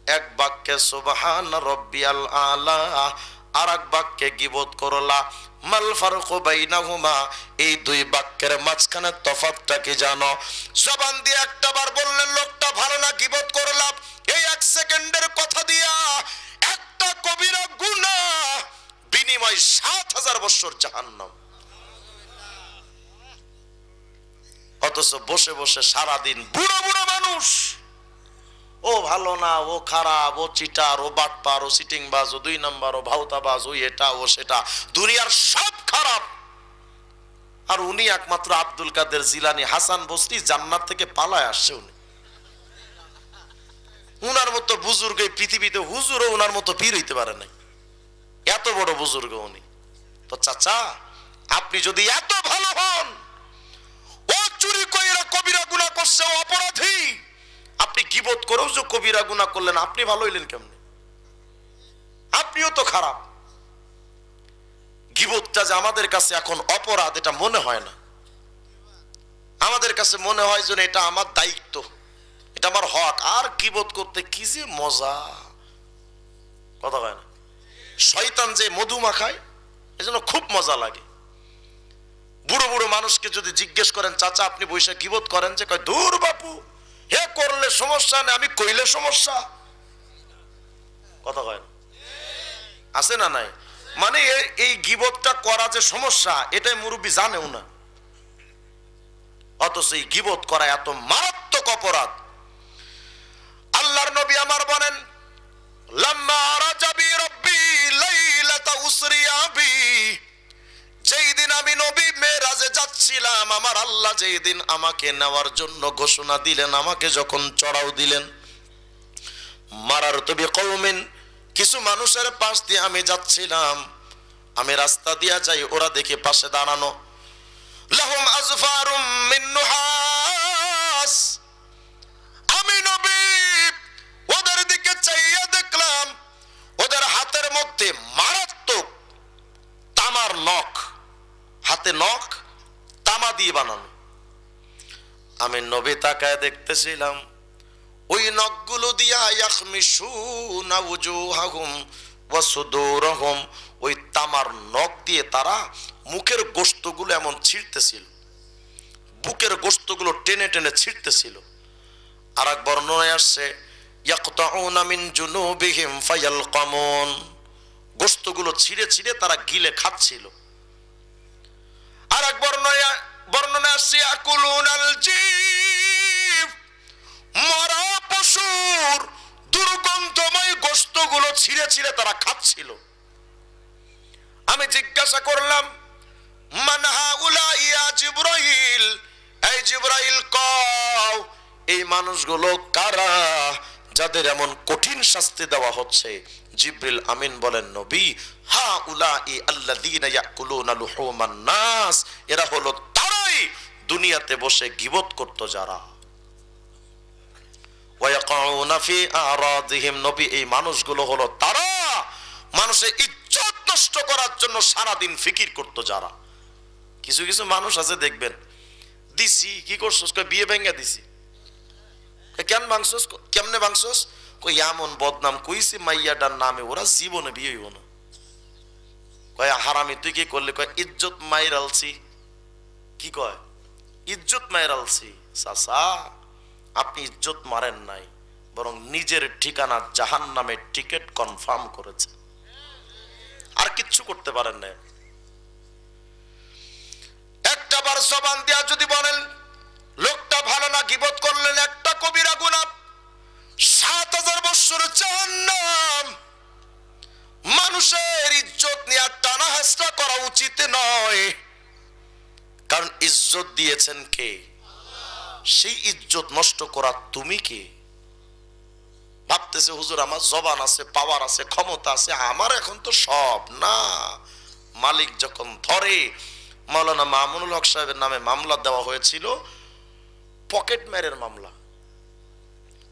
এক বাক্যে সুবহান রব্বিয়াল আলা, আর এক বাক্যে গিবত করলা। মাল ফারকু বাইনাহুমা, এই 2 বাক্যের মাঝখানে তফাৎটা কি জানো? জবান দিয়ে একটা বার বললেন লোকটা ভালো না গিবত করলাম, এই 1 সেকেন্ডের কথা দিয়া একটা কবিরা গুনাহ, বিনিময় 7000 বছর জাহান্নাম। অথচ বসে বসে সারাদিন বুড়ো বুড়ো মানুষ, ও ভালো না, ও খারাপ, ও চিটার, ও বাটপার, ও সিটিংবাজ, ও 2 নাম্বার, ও ভাউতাবাজ, ও এটা ও সেটা, দুনিয়ার সব খারাপ। আর উনি একমাত্র আব্দুল কাদের জিলানী হাসান বসরি জান্নাত থেকে পালায় আসছে। উনি উনার মতো বুজুর্গ এই পৃথিবীতে হুজুরও উনার মতো পীর হইতে পারে নাই, এত বড় বুজুর্গ উনি। তো চাচা, আপনি যদি এত ভালো হন, ও চুরি কইরা কবিরা গুনাহ করছে, ও অপরাধী, আপনি গীবত করেও যে কবিরা গুনাহ করলেন, আপনি ভালো হইলেন কেমনে? আপনিও তো খারাপ। গীবতটা যে আমাদের কাছে এখন অপরাধ এটা মনে হয় না। আমাদের কাছে মনে হয় যে এটা আমার দায়িত্ব, এটা আমার হক। আর গীবত করতে কি যে মজা, কথা হয় না? শয়তান যে মধু মাখায়, এজন্য খুব মজা লাগে। বুড়ো বুড়ো মানুষকে যদি জিজ্ঞেস করেন চাচা আপনি বৈশাখ গীবত করেন, যে কয় দূর বাপু, হে করলে সমস্যা নেই, আমি কইলে সমস্যা, কথা হয় না? আছে না নাই? মানে এই গীবতটা করা যে সমস্যা, এটাই মুরব্বী জানেও না। অথচ এই গীবত করা এত মারাত্মক অপরাধ। আল্লাহর নবী আমার বলেন লাম্মা রাজাবি রব্বি লাইলাতা উসরিয়া বি, যেই দিন আমি নবী মেরাজে যাচ্ছিলাম, আমার আল্লাহ যেই দিন আমাকে নেওয়ার জন্য ঘোষণা দিলেন, আমাকে যখন চড়াও দিলেন, মারারতু বিকওমিন, কিছু মানুষের পাশ দিয়ে আমি যাচ্ছিলাম, আমি রাস্তা দিয়া যাই, ওরা দেখে পাশে দাঁড়ানো, লাহুম আজফারুম মিন নুহাস, আমি নবী ওদের দিকে চাইয়া দেখলাম ওদের হাতের মধ্যে মারাত্মক তামার নখ, হাতে নখ তামা দিয়ে বানানো। আমি নবী তাকায় দেখতেছিলাম, ওই নখগুলো দিয়া ইয়াখমিশুনা উজুহাহুম ওয়া সুদুরহুম, ওই তামার নখ দিয়ে তারা মুখের গোশতগুলো এমন ছিঁড়তেছিল, বুকের গোশতগুলো টেনে টেনে ছিঁড়তেছিল। আর এক বর্ণনায় আসছে ইয়াকতাউনা মিন জুনুবিহিম ফায়ালকামুন, গোশতগুলো ছিঁড়ে ছিঁড়ে তারা গিলে খাচ্ছিল। আর এক বর্ণনায় আসছে ইয়াকুলুনাল জিব, মরা পশুর দুর্গন্ধময় গোশতগুলো ছিঁড়ে ছিঁড়ে তারা খাচ্ছিল। আমি জিজ্ঞাসা করলাম মান হাউলা ইয়া জিবরাইল, এই জিবরাইল কও এই মানুষগুলো কারা যাদের এমন কঠিন শাস্তি দেওয়া হচ্ছে? জিবরিল আমিন বলেন নবী হাউলাই আল্লাযীনা ইয়াকুলুনা লুহুমান নাস, এরা হলো তারাই দুনিয়াতে বসে গীবত করত যারা। ওয়া ইয়াকুনা ফি আরাদিহিম, নবী এই মানুষগুলো হলো তারা মানুষের ইজ্জত নষ্ট করার জন্য সারা দিন ফিকির করত যারা। কিছু কিছু মানুষ আছে দেখবেন, দিছি কি করছস, কই বিয়ে ভেঙে দিছি, কেন ভাঙছস, কেমনে ভাঙছস, কই এমন বদনাম কইছি মাইয়াটার নামে, ওরা জীবনে বিয়ে হইব না। কয় হারামি তুই কি করলি, কয় ইজ্জত মাইরালছি। কি কয় ইজ্জত মাইরালছি? চাচা আপনি ইজ্জত মারেন নাই, বরং নিজের ঠিকানা জাহান্নামের টিকিট কনফার্ম করেছে, আর কিচ্ছু করতে পারেন না। একটা বার জবান দিয়া যদি বলেন লোকটা ভালো না, গীবত করলেন একটা কবিরা গুনাহ, 7000 বছর জাহান্নাম। মানুষের ইজ্জত নিয়ে টানা হেঁচড়া করা উচিত নয়, কারণ ইজ্জত দিয়েছেন কে? সেই ইজ্জত নষ্ট করা তুমি কে? ভাবতেছে হুজুর আমার জবান আছে, পাওয়ার আছে, ক্ষমতা আছে, আমার এখন তো সব না। মালিক যখন ধরে, মাওলানা মামুনুল হক সাহেবের নামে মামলা দেওয়া হয়েছিল, পকেট মারের মামলা,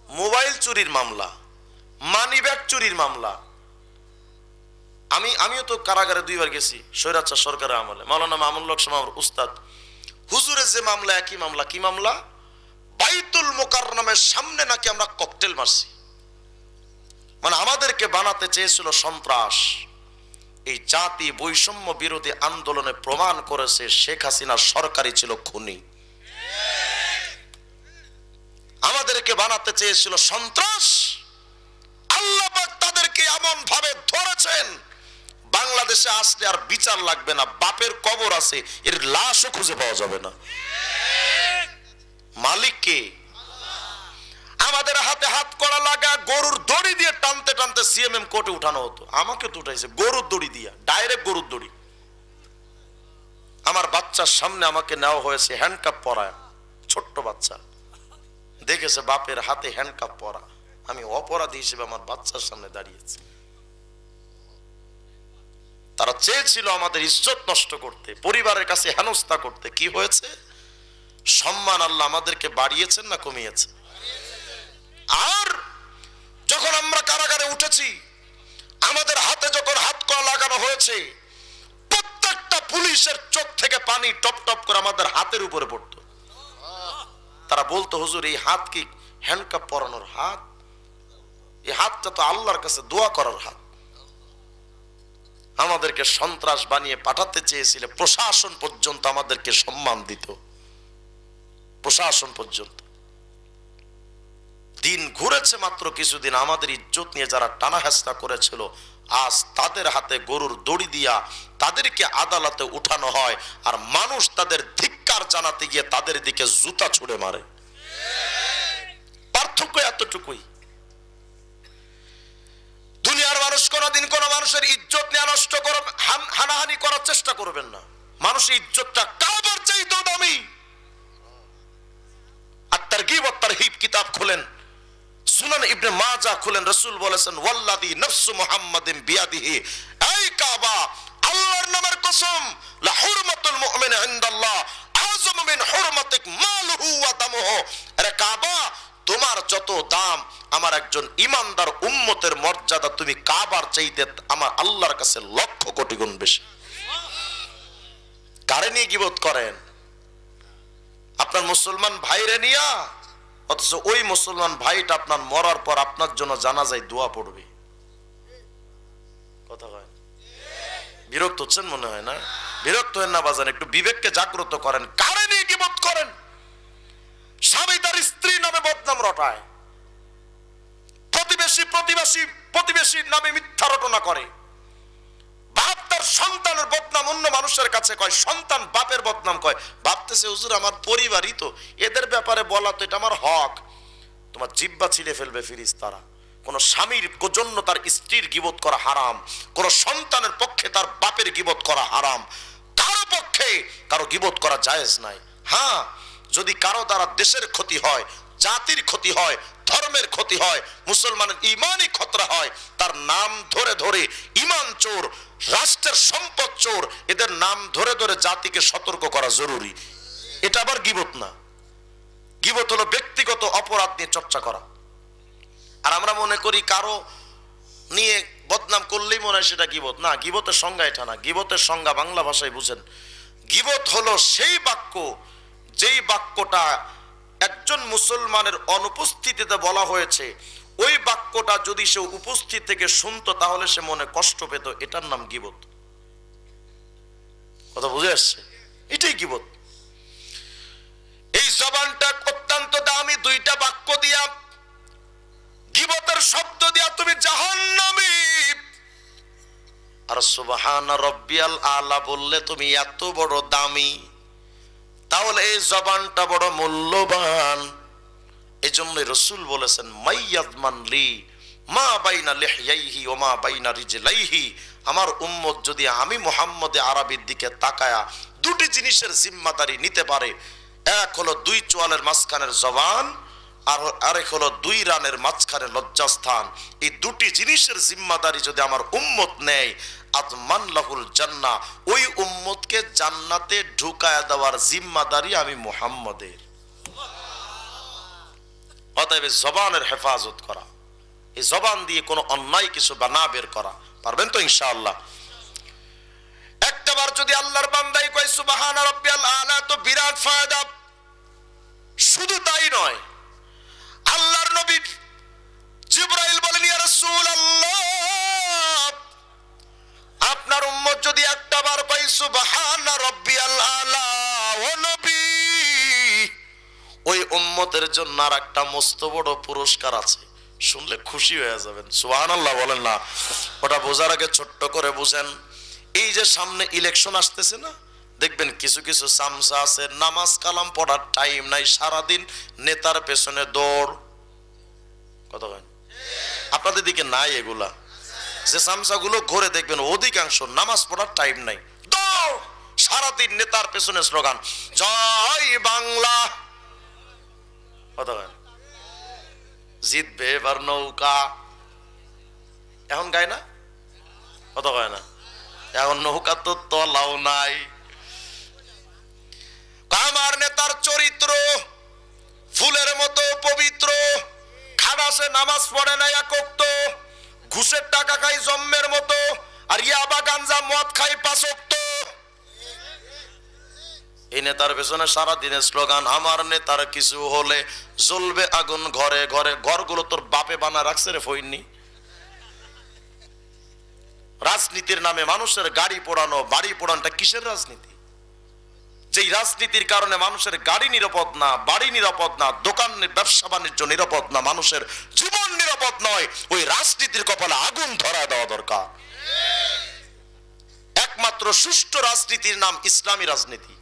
মোবাইল চুরির মামলা, মানি ব্যাগ চুরির মামলা। আমিও তো কারাগারে 2 বার গেছি স্বৈরাচার সরকারের আমলে। মাওলানা মামুনুল হক সাহেব আমার উস্তাদ, হুজুরের যে মামলা একই মামলা। কি মামলা? বাইতুল মুকাররমের সামনে নাকি আমরা ককটেল মারছি, মানে আমাদেরকে বানাতে চেয়েছিল সন্ত্রাস। এই জাতি বৈষম্য বিরোধী আন্দোলনে প্রমাণ করেছে শেখ হাসিনার সরকারই ছিল খুনি। আমাদেরকে বানাতে চেয়েছিল সন্ত্রাস। আল্লাহ পাক তাদেরকে এমন ভাবে ধরেছেন, বাংলাদেশে আসলে আর বিচার লাগবে না, বাপের কবর আছে, এর লাশও খুঁজে পাওয়া যাবে না। মালিক কে? আমাদের হাতে হাত করা লাগা, গরুর দড়ি দিয়ে টানতে টানতে সিএমএম কোর্টে উঠানো হতো। আমাকে তো উঠাইছে গরুর দড়ি দিয়া, ডাইরেক্ট গরুর দড়ি। আমার বাচ্চার সামনে আমাকে নেওয়া হয়েছে হ্যান্ডকাপ পরায়, ছোট্ট বাচ্চা দেখেছে বাপের হাতে হ্যান্ডকাপ পরা, আমি অপরাধী হিসেবে আমার বাচ্চার সামনে দাঁড়িয়েছি। তারা চেয়েছিল আমাদের ইজ্জত নষ্ট করতে, পরিবারের কাছে হেনস্থা করতে। কি হয়েছে? সম্মান আল্লাহ আমাদেরকে বাড়িয়েছেন না কমিয়েছে? আর যখন আমরা কারাগারে উঠেছি, আমাদের হাতে যখন হাত করা লাগানো হয়েছে, প্রত্যেকটা পুলিশের চোখ থেকে পানি টপ টপ করে আমাদের হাতের উপরে পড়তো। তারা বলতো হুজুর এই হাত কি হ্যান্ডকাপ পরানোর হাত? এই হাতটা তো আল্লাহর কাছে দোয়া করার হাত। আমাদেরকে সন্ত্রাস বানিয়ে পাঠাতে চেয়েছিল, প্রশাসন পর্যন্ত আমাদেরকে সম্মান দিত, প্রশাসন পর্যন্ত। দিন ঘুরেছে মাত্র কিছুদিন, আমাদের ইজ্জত নিয়ে যারা টানা হেঁচড়া করেছিল, আজ তাদের হাতে গরুর দড়ি দিয়া তাদেরকে আদালতে উঠানো হয়, আর মানুষ তাদের ধিক্কার জানাতে গিয়ে তাদের দিকে জুতা ছুড়ে মারে। পার্থক্য এতটুকুই। দুনিয়ার মানুষ কোনদিন কোন মানুষের ইজ্জত নিয়ে নষ্ট করে হানাহানি করার চেষ্টা করবেন না। মানুষের ইজ্জতটা কাবার চাইতেও দামি। আর তারগীব ওয়াত তারহিব কিতাব খুলেন, সুনান ইবনে মাজাহ খুলেন, রাসূল বলেছেন ওয়াল্লাযী নাফসু মুহাম্মাদিন বিয়াদিহি, এই কাবা আল্লাহর নামের কসম, লা হুরমাতুল মুমিন ইনদাল্লাহ আযম মিন হুরমাতিক মালুহু ওয়া দামুহু। আরে কাবা, তোমার যত দাম, আমার একজন ইমানদার উম্মতের মর্যাদা তুমি কাবার চাইতে আমার আল্লাহর কাছে লক্ষ কোটি গুণ বেশি। কারে নিয়ে গীবত করেন? আপনার মুসলমান ভাইরে নিয়া, অথচ ওই মুসলমান ভাইটা আপনার মরার পর আপনার জন্য জানাজায় দোয়া পড়বে। কথা হয়? বিরক্ত হচ্ছেন মনে হয় না? বিরক্ত হেন না বাজান, একটু বিবেককে জাগ্রত করেন। কারে নিয়ে গীবত করেন? স্বামী তার স্ত্রী নামে বদনাম রটায়, প্রতিবেশীর নামে মিথ্যা রটনা করে, বাপ তার সন্তানের বদনাম অন্য মানুষের কাছে কয়, সন্তান বাপের বদনাম কয়। ভাবতেছে হুজুর আমার পরিবারই তো, এদের ব্যাপারে বলা তো এটা আমার হক। তোমার জিহ্বা ছিঁড়ে ফেলবে ফেরেশতারা। কোন স্বামীর জন্য তার স্ত্রীর গীবত করা হারাম, কোন সন্তানের পক্ষে তার বাপের গীবত করা হারাম, কারো পক্ষে কারো গীবত করা জায়েজ নাই। হ্যাঁ, যদি কারো দ্বারা দেশের ক্ষতি হয়, জাতির ক্ষতি হয়, ধর্মের ক্ষতি হয়, মুসলমানের ইমানই খতরা হয়, তার নাম ধরে ধরে ইমান চোর, রাষ্ট্রের সম্পদ চোর, এদের নাম ধরে ধরে জাতিকে সতর্ক করা জরুরি। এটা আবার গীবত না। গীবত হলো ব্যক্তিগত অপরাধ নিয়ে চর্চা করা। আর আমরা মনে করি কারো নিয়ে বদনাম করলেই মনে হয় সেটা গীবত। না, গীবতের সংজ্ঞা এটা না। গীবতের সংজ্ঞা বাংলা ভাষায় বুঝেন। গীবত হলো সেই বাক্য, যেই বাক্যটা একজন মুসলমানের অনুপস্থিতিতে বলা হয়েছে, ওই বাক্যটা যদি সে উপস্থিত থেকে শুনতো তাহলে সে মনে কষ্ট পেত, এটার নাম গীবত। কথা বুঝে আসছে? এটাই গীবত। এই জবানটা অত্যন্ত দামি। 2টা বাক্য দিয়া, গীবতের শব্দ দিয়া তুমি জাহান্নামী, আর সুবহান রাব্বিয়াল আলা বললে তুমি এত বড় দামি। তাহলে এই জবানটা বড় মূল্যবান। এজন্য রাসূল বলেছেন মাইয়াজমান লি মা বাইনা লিহইয়াইহি ওয়া মা বাইনা রিজলাইহি, আমার উম্মত যদি আমি মুহাম্মদে আরবির দিকে তাকায়া দুটি জিনিসের জিম্মাদারি নিতে পারে, এক হলো দুই চোয়ালের মাঝখানের জবান, আর আরেক হলো দুই রানের মাঝখানে লজ্জাস্থান, এই দুটি জিনিসের জিম্মাদারি যদি আমার উম্মত নেয়, আতমান লাহুল জান্নাহ, ওই উম্মতকে জান্নাতে ঢুকায়া দেওয়ার জিম্মাদারি আমি মুহাম্মদের। অতএব জবানের হেফাজত করা, এই জবান দিয়ে কোনো অন্যায় কিছু না বের করা, পারবেন তো ইনশাআল্লাহ? একটাবার যদি আল্লাহর বান্দাই কয় সুবহান রাব্বিয়াল আলা, তো বিরাট ফায়দা। শুধু তাই নয়, আল্লাহর নবী জিবরাইল বলেন, ইয়া রাসূলুল্লাহ, আপনার উম্মত যদি একটাবার কয় সুবহান রাব্বিয়াল আলা, ও নবী, ওই উম্মতের জন্য আর একটা মস্ত বড় পুরস্কার আছে, শুনলে খুশি হয়ে যাবেন। সুবহানাল্লাহ বলেন না? ওটা বোঝার আগে ছোট্ট করে বুঝেন, এই যে সামনে ইলেকশন আসতেছে না, দেখবেন কিছু কিছু চামচা আছে, নামাজ কালাম পড়ার টাইম নাই, সারাদিন নেতার পেছনে দৌড়। কথা বলেন, আপনাদের দিকে নাই এগুলা? যে চামচাগুলো ঘুরে দেখবেন অধিকাংশ নামাজ পড়ার টাইম নাই, দৌড়, সারাদিন নেতার পেছনে স্লোগান, জয় বাংলা। কথা বলেন, জিতবে এবার নৌকা, এখন গায় না? কথা কয় না? এখন নৌকা তো তলাও নাই। আমার নেতার চরিত্র ফুলের মতো পবিত্র, খাদাসে নামাজ পড়ে না এক ওয়াক্ত, ঘুষের টাকা খাই জম্মের মতো, আর ইয়াবা গাঞ্জা মদ খাই 5 ওয়াক্ত। এই নেতার পেছনে সারা দিনের স্লোগান, আমার নেতার কিছু হলে জ্বলবে আগুন ঘরে ঘরে। ঘরগুলো তোর বাপে বানা রাখছে রে ফইনি। রাজনীতির নামে মানুষের গাড়ি পোড়ানো, বাড়ি পোড়ানোটা কিসের রাজনীতি? যেই রাজনীতির কারণে মানুষের গাড়ি নিরাপদ না, বাড়ি নিরাপদ না, দোকান ব্যবসা বাণিজ্য নিরাপদ না, মানুষের জীবন নিরাপদ নয়, ওই রাজনীতির কপালে আগুন ধরায় দেওয়া দরকার। একমাত্র সুষ্ঠু রাজনীতির নাম ইসলামী রাজনীতি,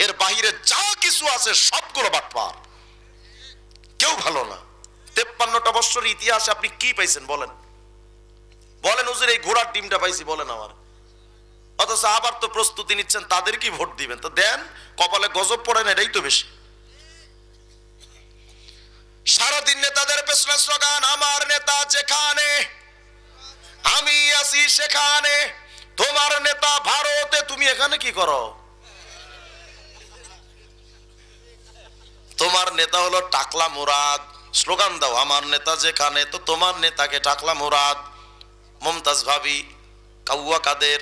এর বাহিরে যা কিছু আছে সবগুলো বাটপার, কেউ ভালো না। 53টা বছর ইতিহাসে আপনি কি পাইছেন বলেন? বলেন হুজুর এই ঘোড়ার ডিমটা পাইছি বলেন আমার, অথচ আবার তো প্রস্তুতি নিচ্ছেন তাদের কি ভোট দিবেন, তো দেন, কপালে গজব পড়ে না, এটাই তো বেশি। সারাদিন নেতাদের পেছনে স্লোগান, আমার নেতা যেখানে আমি আছি সেখানে, তোমার নেতা ভারতে, তুমি এখানে কি করো? তোমার নেতা হলো টাকলা মুরাদ, স্লোগান দাও আমার নেতা যেখানে, তো তোমার নেতাকে টাকলা মুরাদ, মমতাজ ভাবি, কাউয়া কাদের,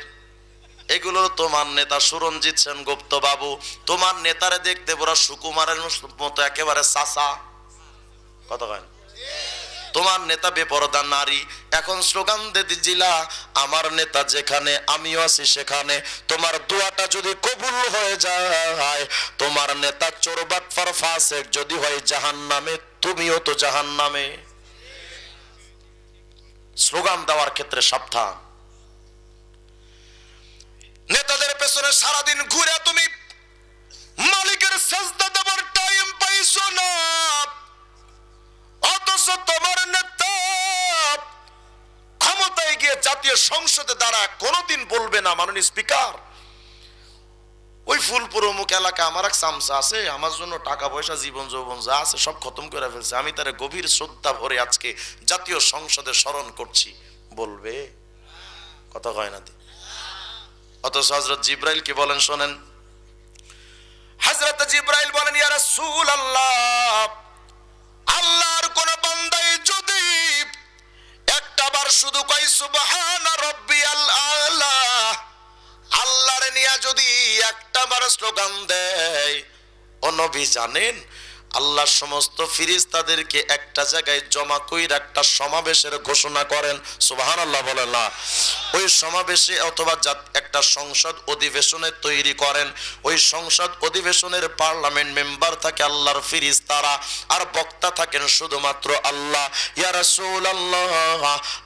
এগুলো তোমার নেতা। সুরঞ্জিত সেনগুপ্ত বাবু, তোমার নেতারে দেখতে পুরা সুকুমারের মতো একেবারে চাচা। কথা কয়? তোমার নেতা বেপরদা নারী। এখন স্লোগান দিলা, আমার নেতা যেখানে আমিও আছি সেখানে, তোমার দোয়াটা যদি কবুল হয়ে যায়, তোমার নেতা চোর বাটপার ফাসিক যদি হয় জাহান্নামে, তুমিও তো জাহান্নামে। স্লোগান দেওয়ার ক্ষেত্রে সাবধান। নেতাদের পেছনে সারাদিন ঘুরে তুমি মালিকের সাজদা দেওয়ার টাইম পাইছো না, অথচ তোমার নেতা ক্ষমতায় গিয়ে জাতীয় সংসদে দাঁড়া কোনোদিন বলবে না, মাননীয় স্পিকার, ওই ফুলপুর অমুক এলাকা আমার এক চামচা আছে, আমার জন্য টাকা পয়সা জীবন যৌবন যা আছে সব খতম করে ফেলছে, আমি তার গভীর শ্রদ্ধা ভরে আজকে জাতীয় সংসদে স্মরণ করছি, বলবে? কথা কয় না? অথচ হযরত জিবরাইল কি বলেন শোনেন, হযরত জিবরাইল বলেন, ইয়া রাসূলুল্লাহ, আল্লাহর কোন বান্দাই যদি একটাবার শুধু কয় সুবহান রাব্বিয়াল আলা, আল্লাহর নিয়া যদি একটাবার স্লোগান দেয়, ও নবী জানেন আল্লাহ সমস্ত ফেরেশতাদেরকে একটা জায়গায় জমা কইরা একটা সমাবেশের ঘোষণা করেন। সুবহানাল্লাহ বলেন না? ওই সমাবেশে অথবা একটা সংসদ অধিবেশনে তৈরি করেন, ওই সংসদ অধিবেশনের পার্লামেন্ট মেম্বার থাকে আল্লাহর ফেরেশতারা, আর বক্তা থাকেন শুধুমাত্র আল্লাহ। ইয়া রাসূলুল্লাহ,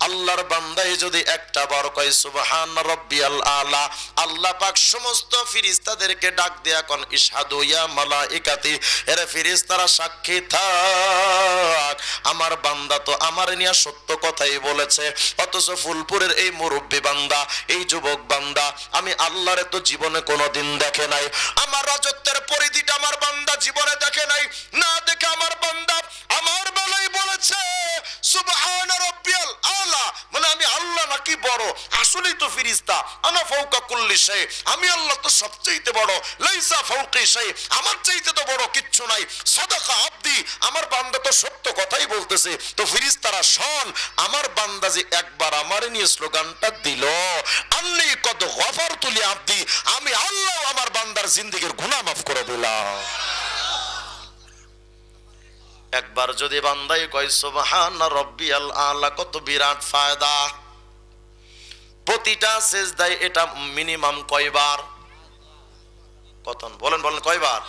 আল্লাহর বান্দাই যদি একটা বার কয় সুবহান রাব্বিয়াল আলা, আল্লাহ পাক সমস্ত ফেরেশতাদেরকে ডাক দেয়া কোন ইশহাদু ইয়া মালাইকাতি, এর ফেরেশতারা সাক্ষী থাক আমার বান্দা তো আমার নিয়ে সত্য কথাই বলেছে। অথচ ফুলপুরের এই মুরব্বী বান্দা, এই যুবক বান্দা আমি আল্লাহরে তো জীবনে কোনোদিন দেখে নাই, আমার রাজত্বের পরিধিটা আমার বান্দা জীবনে দেখে নাই, না দেখে আমার বান্দা আমার বেলায় বলেছে সুবহান রাব্বিয়াল আলা, মানে আমি আল্লাহ নাকি বড়, আসলেই তো ফেরেশতা। আনা ফাওকা কুল্লি শাই, আমি আল্লাহ তো সবচেয়ে বড়, লাইসা ফাওকি শাই, আমার চাইতে তো বড় কিচ্ছু নাই। সাদাকা আব্দি, আমার বান্দা তো সত্য কথাই বলতেছে। তো ফেরেশতারা শোন, আমার বান্দা যে একবার আমার নিয়ে স্লোগানটা দিল আন্নী কদ গফারতু লি আব্দি, আমি আল্লাহ আমার বান্দার জিন্দেগীর গুনাহ মাফ করে দিলাম। একবার যদি বান্দাই কয় সুবহান রাব্বিয়াল আলা, কত বিরাট ফায়দা। প্রতিটা সেজদায় এটা মিনিমাম কয়বার? কত বলেন বলেন, কয়বার?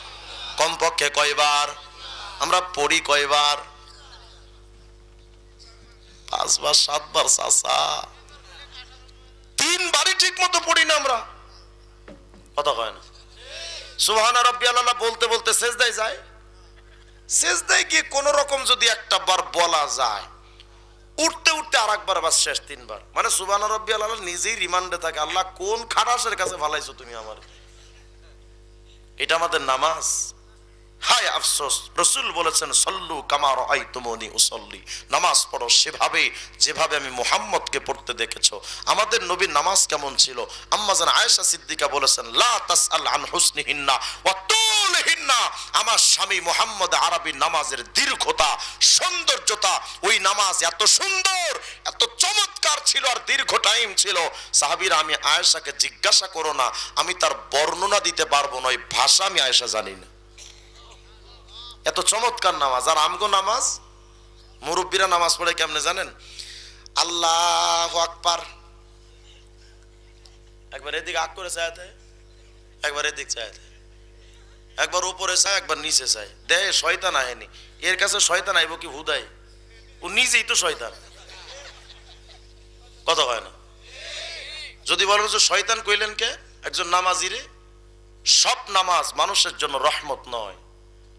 কমপক্ষে কয়বার? আমরা পড়ি কয়বার? 5 বার 7 বার চাচা, 3 বারই ঠিক মতো পড়ি না আমরা, কথা কয় না। সুবহান রাব্বিয়াল আলা বলতে বলতে সেজদায় যায়, সেজদায় গিয়ে কোন রকম যদি একটা বার বলা যায়, উঠতে উঠতে আরেকবার বাস শেষ 3 বার, মানে সুবহান রাব্বিয়াল আলা নিজেই রিমান্ডে থাকে, আল্লাহ কোন খারাসের কাছে ভালাইছো তুমি আমার। এটা আমাদের নামাজ? হায় আফসোস, রাসূল বলেছেন সল্লু কামা রাআইতুমুনি উসাল্লি, নামাজ পড়ো সেভাবে যেভাবে আমি মুহাম্মদকে পড়তে দেখেছো। আমাদের নবীর নামাজ কেমন ছিল? আম্মা জান আয়েশা সিদ্দিকা বলেছেন লা তাসআল আন হুসনিহিন্না ওয়া তুলহিন্না, আমার স্বামী মুহাম্মদ আরবী নামাজের দীর্ঘতা সৌন্দর্যতা, ওই নামাজ এত সুন্দর এত চমৎকার ছিল আর দীর্ঘ টাইম ছিল। সাহাবীরা আমি আয়েশাকে জিজ্ঞাসা করো না, আমি তার বর্ণনা দিতে পারবো না, ওই ভাষা আমি আয়েশা জানি না। এত চমৎকার নামাজ। আর আমগো নামাজ, মুরব্বীরা নামাজ পড়ে কেমনে জানেন? আল্লাহু আকবার, একবার এদিকে আগ করে চাইতে, একবার এদিক চাইতে, একবার উপরে চায় একবার নিচে চায়, দে শয়তান আহেনি, এর কাছে শয়তান আইব কি হুদাই, ও নিজেই তো শয়তান, কথা হয় না। যদি বলেন যে শয়তান কইলেন কে? একজন নামাজিরে, সব নামাজ মানুষের জন্য রহমত নয়।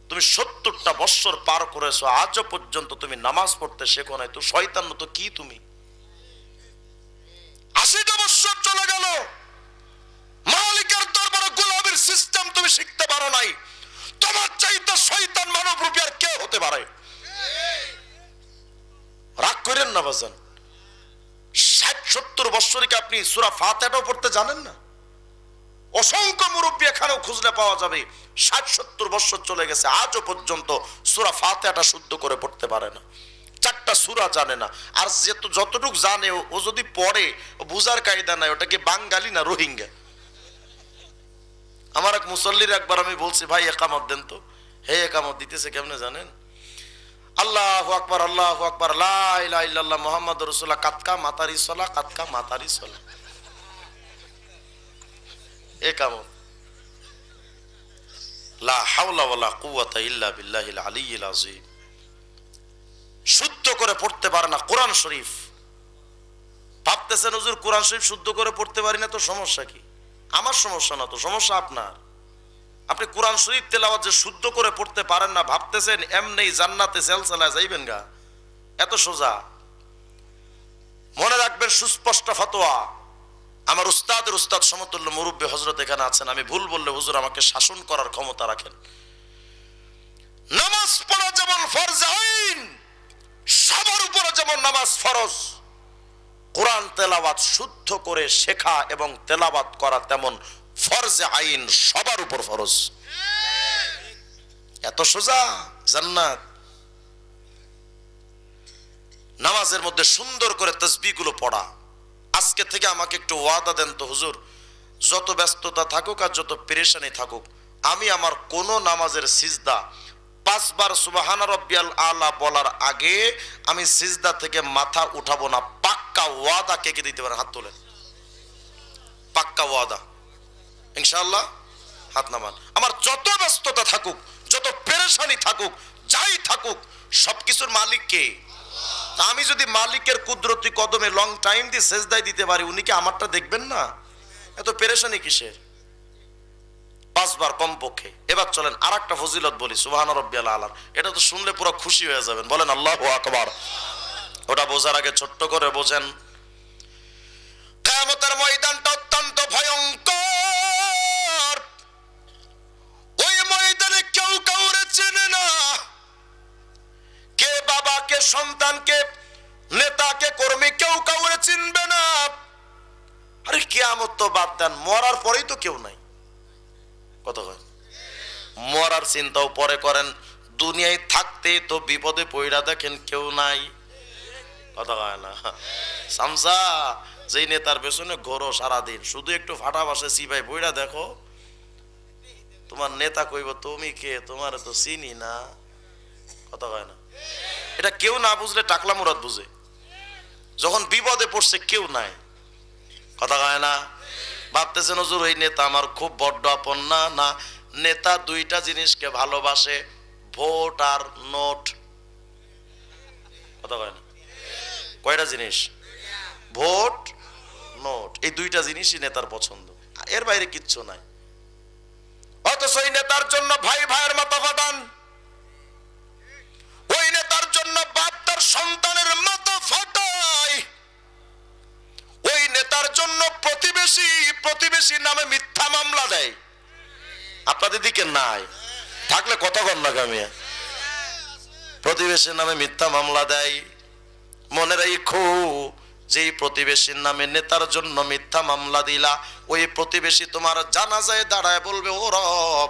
তুমি 70টা বছর পার করেছো, আজও পর্যন্ত তুমি নামাজ পড়তে শেখো নাই, তো শয়তান তো কি তুমি? 80টা বছর চলে গেল, মালিকের দরবারে গোলামের সিস্টেম তুমি শিখতে পারো নাই, তোমার চাইতে শয়তান মানব রূপী আর কে হতে পারে? রাগ করেন না বাজান, 60-70 বছর কি আপনি সূরা ফাতিহাটাও পড়তে জানেন না? অসংখ্য মুরব্বী এখানেও খুঁজলে পাওয়া যাবে, 60-70 বছর চলে গেছে, আজও পর্যন্ত সূরা ফাতিহাটা শুদ্ধ করে পড়তে পারে না, 4টা সূরা জানে না। আর যতটুক জানে ও যদি পড়ে, ও বুঝার কায়দা নাই, ওটা কি বাঙালি না রোহিঙ্গা? আমার এক মুসল্লির একবার আমি বলছি ভাই একামত দেন তো, হে একামত দিতেছে কেমনে জানেন? আল্লাহু আকবার আল্লাহু আকবার লা ইলাহা ইল্লাল্লাহ মুহাম্মাদুর রাসূলুল্লাহ, কাতকা মাতারি সলা, কাতকা মাতারি সলা, একামত। লা হাওলা ওয়ালা কুওয়াতা ইল্লা বিল্লাহিল আলিয়্যিল আযীম। শুদ্ধ করে পড়তে পারে না কোরআন শরীফ। ভাবতেছেন হুজুর কোরআন শরীফ শুদ্ধ করে পড়তে পারি না তো সমস্যা কি? আমার সমস্যা না তো, সমস্যা আপনার। আপনি কোরআন শরীফ তেলাওয়াত যে শুদ্ধ করে পড়তে পারেন না, ভাবতেছেন এমনি জান্নাতে সেলসালায় যাইবেন গা, এত সোজা। মনে রাখবেন সুস্পষ্ট ফতোয়া, আমার উস্তাদের উস্তাদ সমতুল্য মুরব্বী হযরত এখানে আছেন, আমি ভুল বললে হুজুর আমাকে শাসন করার ক্ষমতা রাখেন। নামাজ পড়া যেমন ফরজ আইন, সবার উপরে যেমন নামাজ ফরজ, কোরআন তেলাওয়াত শুদ্ধ করে শেখা এবং তেলাওয়াত করা তেমন ফরজে আইন, সবার উপর ফরজ। এত সোজা জান্নাত। নামাজের মধ্যে সুন্দর করে তাসবিহগুলো পড়া। আজকে থেকে আমাকে একটু ওয়াদা দেন তো হুজুর, যত ব্যস্ততা থাকুক আর যত পেরেশানি থাকুক, আমি আমার কোন নামাজের সিজদা 5 বার সুবহান রাব্বিয়াল আলা বলার আগে আমি সিজদা থেকে মাথা উঠাবো না। পাক্কা ওয়াদা কে কে দিতে পারেন? হাত তোলেন। পাক্কা ওয়াদা ইনশাআল্লাহ। হাত নামান। আমার যত ব্যস্ততা থাকুক, যত পেরেশানি থাকুক, যাই থাকুক, সবকিছুর মালিক কে? আমি যদি মালিকের কুদরতি কদমে লং টাইম দিয়ে সেজদায় দিতে পারি, উনি কি আমারটা দেখবেন না? এত পেরেশানি কিসের? 5 বার কমপক্ষে। এবার চলেন আর একটা ফজিলত বলি, সুবহান রাব্বিয়াল আলা। এটা তো শুনলে পুরো খুশি হয়ে যাবেন, বলেন আল্লাহু আকবার। ওটা বোঝার আগে ছোট্ট করে বোঝেন, কিয়ামতের ময়দানটা অত্যন্ত ভয়ঙ্কর। ওই ময়দানে কেউ কাউরে চেনে না, কে বাবা, কে সন্তান, কে নেতা, কে কর্মী, কেউ কাউরে চিনবে না। আরে কিয়ামত তো বাদ দেন, মরার পরেই তো কেউ নাই। কত হয়? মরার চিন্তাও পরে করেন, দুনিয়ায় থাকতে তো বিপদে পড়া দেখেন কেউ নাই। কথা হয় না? সামসা যেই নেতার পেছনে ঘোরো সারাদিন, শুধু একটু ফাটা বাসে সিপাই পড়া দেখো, তোমার নেতা কইব তুমি কে, তোমার তো চিনি না। কথা হয় না? এটা কেউ না বুঝলে টাকলা মুরাদ বুঝে, যখন বিপদে পড়ছে কেউ নাই। কথা হয় না? ভাবতেছেন হুজুর ওই নেতা আমার খুব বড্ড আপন। না না, নেতা দুইটা জিনিসকে ভালোবাসে, ভোট আর নোট। কথা হয় না? কয়টা জিনিস? ভোট, নোট, এই দুইটা জিনিসই নেতার পছন্দ, এর বাইরে কিচ্ছু নাই। অথচ ওই নেতার জন্য ভাই ভাইয়ের মাথা ফাটান, ওই নেতার জন্য বাপ তার সন্তানের মাথা ফাটায়, ওই নেতার জন্য প্রতিবেশী নামে মিথ্যা মামলা দেয়। আপনাদের দিকে নাই থাকলে কথা কন না কামিয়া, প্রতিবেশীর নামে মিথ্যা মামলা দেয়। মনে রাখো, যেই প্রতিবেশীর নামে নেতার জন্য মিথ্যা মামলা দিলা, ওই প্রতিবেশী তোমার জানাজায় দাঁড়ায় বলবে, ও রব,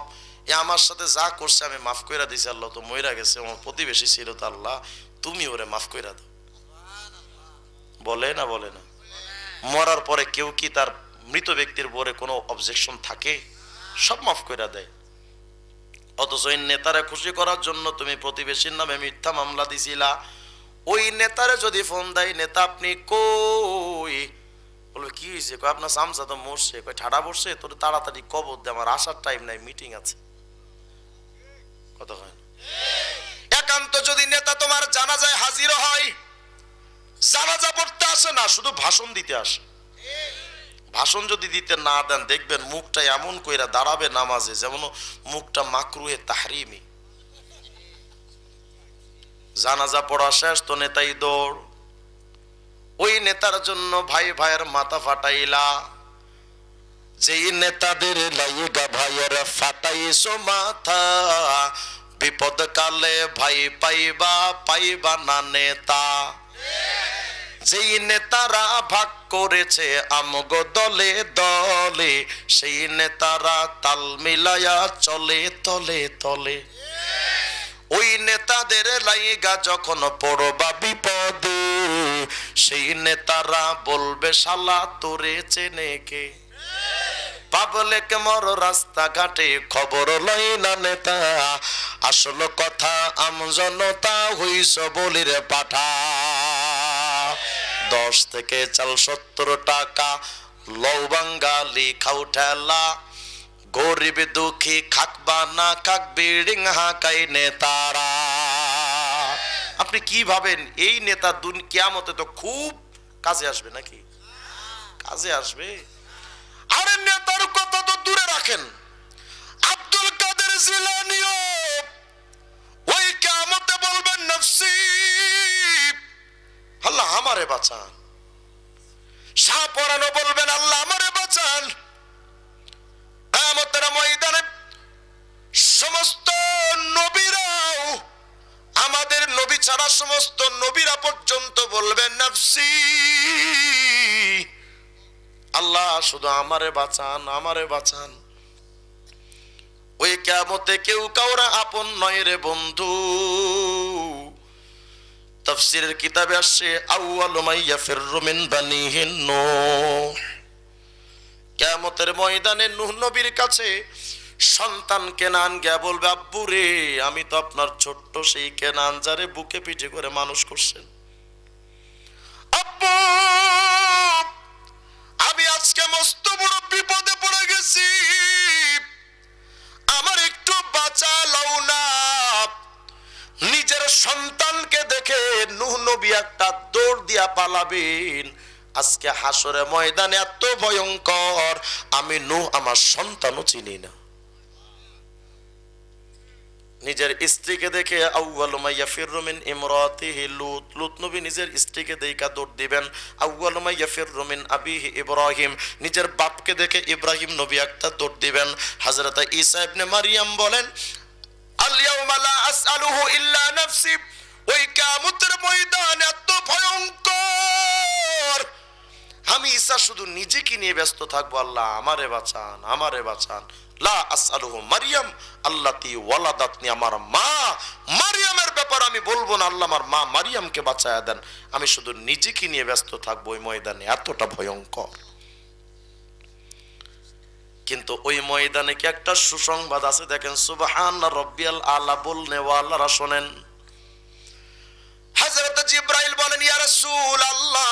এ আমার সাথে যা করছে আমি মাফ কইরা দিছি, আল্লাহ তো মইরা গেছে, আমার প্রতিবেশী ছিল তো, আল্লাহ তুমি ওরে মাফ কইরা দাও। বলে না? বলে না? মরার পরে কেউ কি তার মৃত ব্যক্তির পরে কোনো অবজেকশন থাকে? সব মাফ কইরা দেয়। অথচ ওই নেতারে খুশি করার জন্য তুমি প্রতিবেশীর নামে মিথ্যা মামলা দিছিলা। ওই নেতারে যদি ফোন দেয়, নেতা আপনি কই, বলবে কি হয়েছে, কই আপনার সামসা তো মরছে, কই ঠাডা পড়ছে, তোর তাড়াতাড়ি কবর দে, আমার আসার টাইম নাই, মিটিং আছে। কথা হয় না? একান্ত যদি নেতা তোমার জানাজায় হাজির হয়, জানাজা পড়তে আসে না, শুধু ভাষণ দিতে আসে। ভাষণ যদি দিতে না দেন, দেখবেন মুখটা এমন কইরা দাঁড়াবে নামাজে যেমন মুখটা মাকরুহে তাহরিমি। জানাজা পড়া শেষ তো নেতাই দৌড়। ওই নেতার জন্য ভাই ভাইয়ের মাথা ফাটাইলা, যেই নেতাদের লাইগা ভাইয়ের ফাটাইছো মাথা, বিপদ কালে ভাই পাইবা না নেতা। যেই নেতারা ভাগ করেছে আমগো দলে দলে, সেই নেতারা তাল মিলায়া চলে তলে তলে। ওই নেতাদের লাইগা যখন পড়বা বিপদে, সেই নেতারা বলবে শালা তোরে চেনে কে। পাবলিক মর রাস্তাঘাটে খবর লই না নেতা, আসল কথা আমজনতা হইছ বলির পাঠা। 10 থেকে চাল 70 টাকা লও বাঙ্গালি খাও ঠেলা, গরিব দুঃখী খাকবা না খাক বিল্ডিং হাকাই নেতারা। আপনি কি ভাবেন এই নেতা কিয়ামতে তো খুব কাজে আসবে নাকি? কাজে আসবে। আরে নেতার কথা তো দূরে রাখেন, আব্দুল কাদের জিলানীও ওই কিয়ামতে বলবেন নফসি, আল্লাহ আমারে বাঁচান। শাহ পরানো বলবেন আল্লাহ আমারে বাঁচান। কিয়ামতের ময়দানে সমস্ত নবীরাও, আমাদের নবী ছাড়া সমস্ত নবীরা পর্যন্ত বলবেন নফসি, আল্লাহ শুধু আমারে বাঁচান, আমারে বাঁচান। ওই কিয়ামতে কেউ কাউরা আপন নয় রে বন্ধু। তাফসীরের কিতাবে আসছে আউয়ালু মা ইয়াফিররু মিন বানিহি নূহ। কিয়ামতের ময়দানে নূহ নবীর কাছে সন্তান কেনান গিয়া বলবে, আব্বু রে, আমি তো আপনার ছোট্ট সেই কেনান যারে বুকে পিঠে করে মানুষ করছেন। আব্বু আমি আজকে মস্ত বড় বিপদে পড়ে গেছি, আমার একটু বাঁচাও না। নিজের সন্তানকে দেখে নূহ নবী একটা দৌড় দিয়া পালাবেন। আজকে হাসরে ময়দানে এত ভয়ঙ্কর, আমি নূহ আমার সন্তানও চিনি না। নিজের স্ত্রীকে দেখে আউয়ালু মা ইয়াফিরু মিন ইমরাতিহি লূত, লূত নবী নিজের স্ত্রীকে দেখা দৌড় দিবেন। আউয়ালু মা ইয়াফিরু মিন আবিহি ইব্রাহিম, নিজের বাপকে দেখে ইব্রাহিম নবী একটা দৌড় দিবেন। হযরত ঈসা ইবনে মারইয়াম বলেন, আল ইয়াউমা লা আসআলুহু ইল্লা নাফসি, ওই কিয়ামতের ময়দান এত ভয়ঙ্কর, আমি ঈসা শুধু নিজেকে নিয়ে ব্যস্ত থাকবো, আল্লাহ আমারে বাঁচান, আমারে বাঁচান। লা আসআলুহু মারইয়াম আল্লাতী ওয়ালাদাতনি, আমার মা মারইয়ামের ব্যাপার আমি বলবো না, আল্লাহ আমার মা মারইয়ামকে বাঁচায়া দেন। আমি শুধু নিজেকে নিয়ে ব্যস্ত থাকবো ওই ময়দানে, এতটা ভয়ঙ্কর। কিন্তু ওই ময়দানে কি একটা সুসংবাদ আছে, দেখেন সুবহান রাব্বিয়াল আলা বলনেওয়ালারা শোনেন। হযরত জিবরাইল বলেন, ইয়া রাসূলুল্লাহ,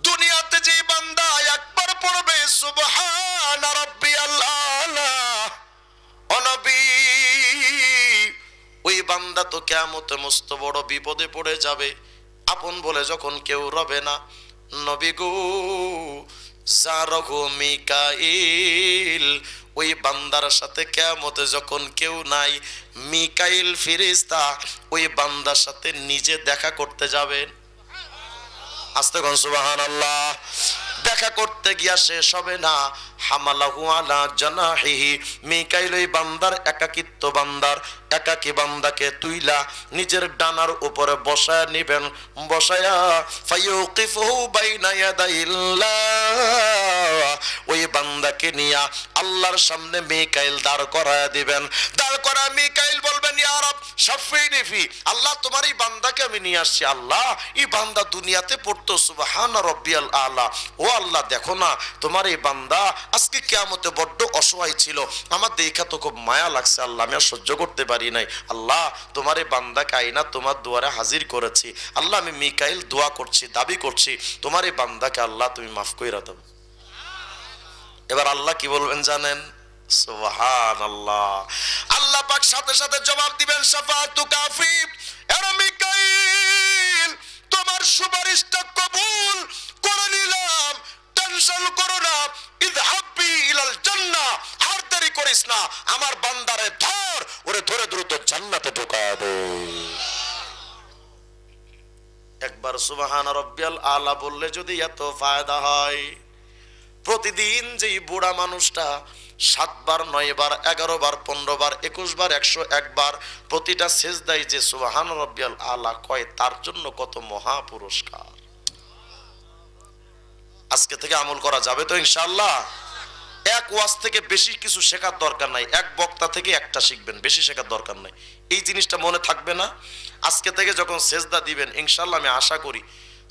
দুনিয়াতে যে বান্দা একবার পড়বে সুবহান রাব্বিয়াল আলা, ও নবী, ওই বান্দা তো কিয়ামতে মস্ত বড় বিপদে পড়ে যাবে। আপন বলে যখন কেউ রবে না, নবী গো জারহু মিকাইল, ওই বান্দার সাথে কিয়ামতে যখন কেউ নাই, মিকাইল ফেরেশতা ওই বান্দার সাথে নিজে দেখা করতে যাবেন। আস্তে কোন সুবহানাল্লাহ। দেখা করতে গিয়া শেষ হবে না, হামালাহু আলা জানাহিহি, মিকাইল ওই বান্দার একাকিত্ব বান্দার একাকী বান্দাকে তুইলা নিজের ডানার উপরে বসায় নিবেন, বসায়া ফায়ুকিফুহু বাইনা ইয়াদাইল্লাহ, ওই বান্দাকে নিয়া আল্লাহর সামনে মিকাইল দাঁড় করায়া দিবেন। দাঁড় করা মিকাইল বলবেন, ইয়া রব শাফিনি ফি, আল্লাহ তোমার এই বান্দাকে আমি নিয়ে আসছি, আল্লাহ এই বান্দা দুনিয়াতে পড়তো সুবহান রাব্বিয়াল আলা, ও আল্লাহ দেখো না তোমার এই বান্দা আজকে কিয়ামতে বড্ড অসহায় ছিল, আমার দেখা তো খুব মায়া লাগছে, আল্লাহ আমি আর সহ্য করতে পারি নাই, আল্লাহ তোমার এই বান্দাকে আইনা তোমার দুয়ারে হাজির করেছি, আল্লাহ আমি মিকাইল দোয়া করছি, দাবি করছি তোমার এই বান্দাকে আল্লাহ তুমি মাফ কইরা দাও। এবার আল্লাহ কি বলবেন জানেন? সুবহানাল্লাহ। আল্লাহ পাক সাথে সাথে জবাব দিবেন, শাফাআতু কাফি, এর মিকাইল তোমার সুপারিশটা কবুল করে নিলাম, টেনশন করো না, ইযহাবি ইলাল জান্নাহ, আর দেরি করিস না, আমার বান্দারে ধর, ওরে ধরে দ্রুত জান্নাতে ঢোকায় দে। একবার সুবহান রাব্বিয়াল আলা বললে যদি এত ফায়দা হয়, প্রতিদিন যেই বুড়া মানুষটা 7 বার 9 বার 11 বার 15 বার 21 বার 101 বার প্রতিটা সিজদায় যে সুবহান রাব্বিয়াল আলা কয়, তার জন্য কত মহা পুরস্কার। আজকে থেকে আমল করা যাবে তো ইনশাআল্লাহ। এক ওয়াজ থেকে বেশি কিছু শেখার দরকার নাই, এক বক্তা থেকে একটা শিখবেন, বেশি শেখার দরকার নাই। এই জিনিসটা মনে থাকবে না? আজকে থেকে যখন সেজদা দিবেন ইনশাআল্লাহ আমি আশা করি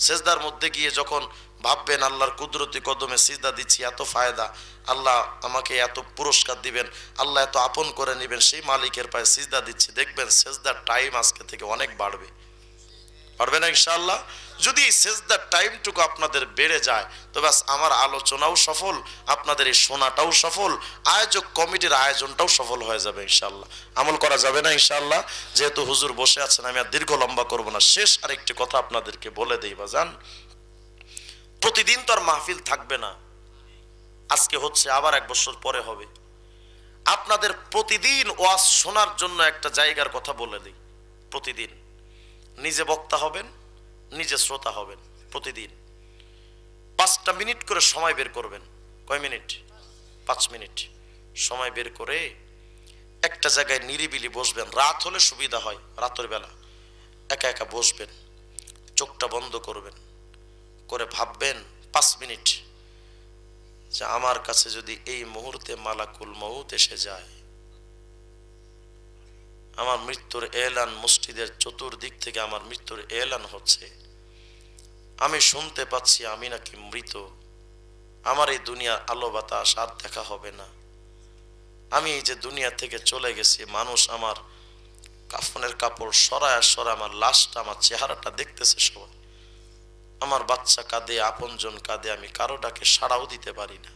সেজদার মধ্যে গিয়ে যখন ভাববেন আল্লাহর কুদরতি কদমে সিজদা দিচ্ছি, এত ফায়দা, আল্লাহ আমাকে এত পুরস্কার দিবেন, আল্লাহ এত আপন করে নেবেন, সেই মালিকের পায়ে সিজদা দিচ্ছি, দেখবেন সেজদার টাইম আজকে থেকে অনেক বাড়বে। পারবে না ইনশাআল্লাহ? যদি সেজদার টাইমটুকু আপনাদের বেড়ে যায় তো ব্যাস আমার আলোচনাও সফল, আপনাদের এই শোনাটাও সফল, আয়োজক কমিটির আয়োজনটাও সফল হয়ে যাবে ইনশাআল্লাহ। আমল করা যাবে না ইনশাআল্লাহ? যেহেতু হুজুর বসে আছেন আমি আর দীর্ঘ লম্বা করব না, শেষ আরেকটি কথা আপনাদেরকে বলে দেই বাজান, প্রতিদিন তো আর মাহফিল থাকবে না, আজকে হচ্ছে আবার 1 বছর পরে হবে। আপনাদের প্রতিদিন ওয়াজ শোনার জন্য একটা জায়গার কথা বলে দিই। প্রতিদিন নিজে বক্তা হবেন, নিজে শ্রোতা হবেন, প্রতিদিন 5টা মিনিট করে সময় বের করবেন। কয় মিনিট? 5 মিনিট সময় বের করে একটা জায়গায় নিরিবিলি বসবেন। রাত হলে সুবিধা হয়, রাতের বেলা একা একা বসবেন, চোখটা বন্ধ করবেন, করে ভাববেন 5 মিনিট যে আমার কাছে যদি এই মুহূর্তে মালাকুল মউত এসে যায়, আমার মৃত্যুর এলান, মসজিদের চতুর্দিক থেকে আমার মৃত্যুর এলান হচ্ছে, আমি শুনতে পাচ্ছি আমি নাকি মৃত, আমার এই দুনিয়ার আলো বাতাস আর দেখা হবে না, আমি এই যে দুনিয়া থেকে চলে গেছি, মানুষ আমার কাফনের কাপড় সরায় সরায় আমার লাশটা, আমার চেহারাটা দেখতেছে সবাই, আমার বাচ্চা কাঁদে, আপনজন কাঁদে, আমি কারো ডাকে সাড়াও দিতে পারি না।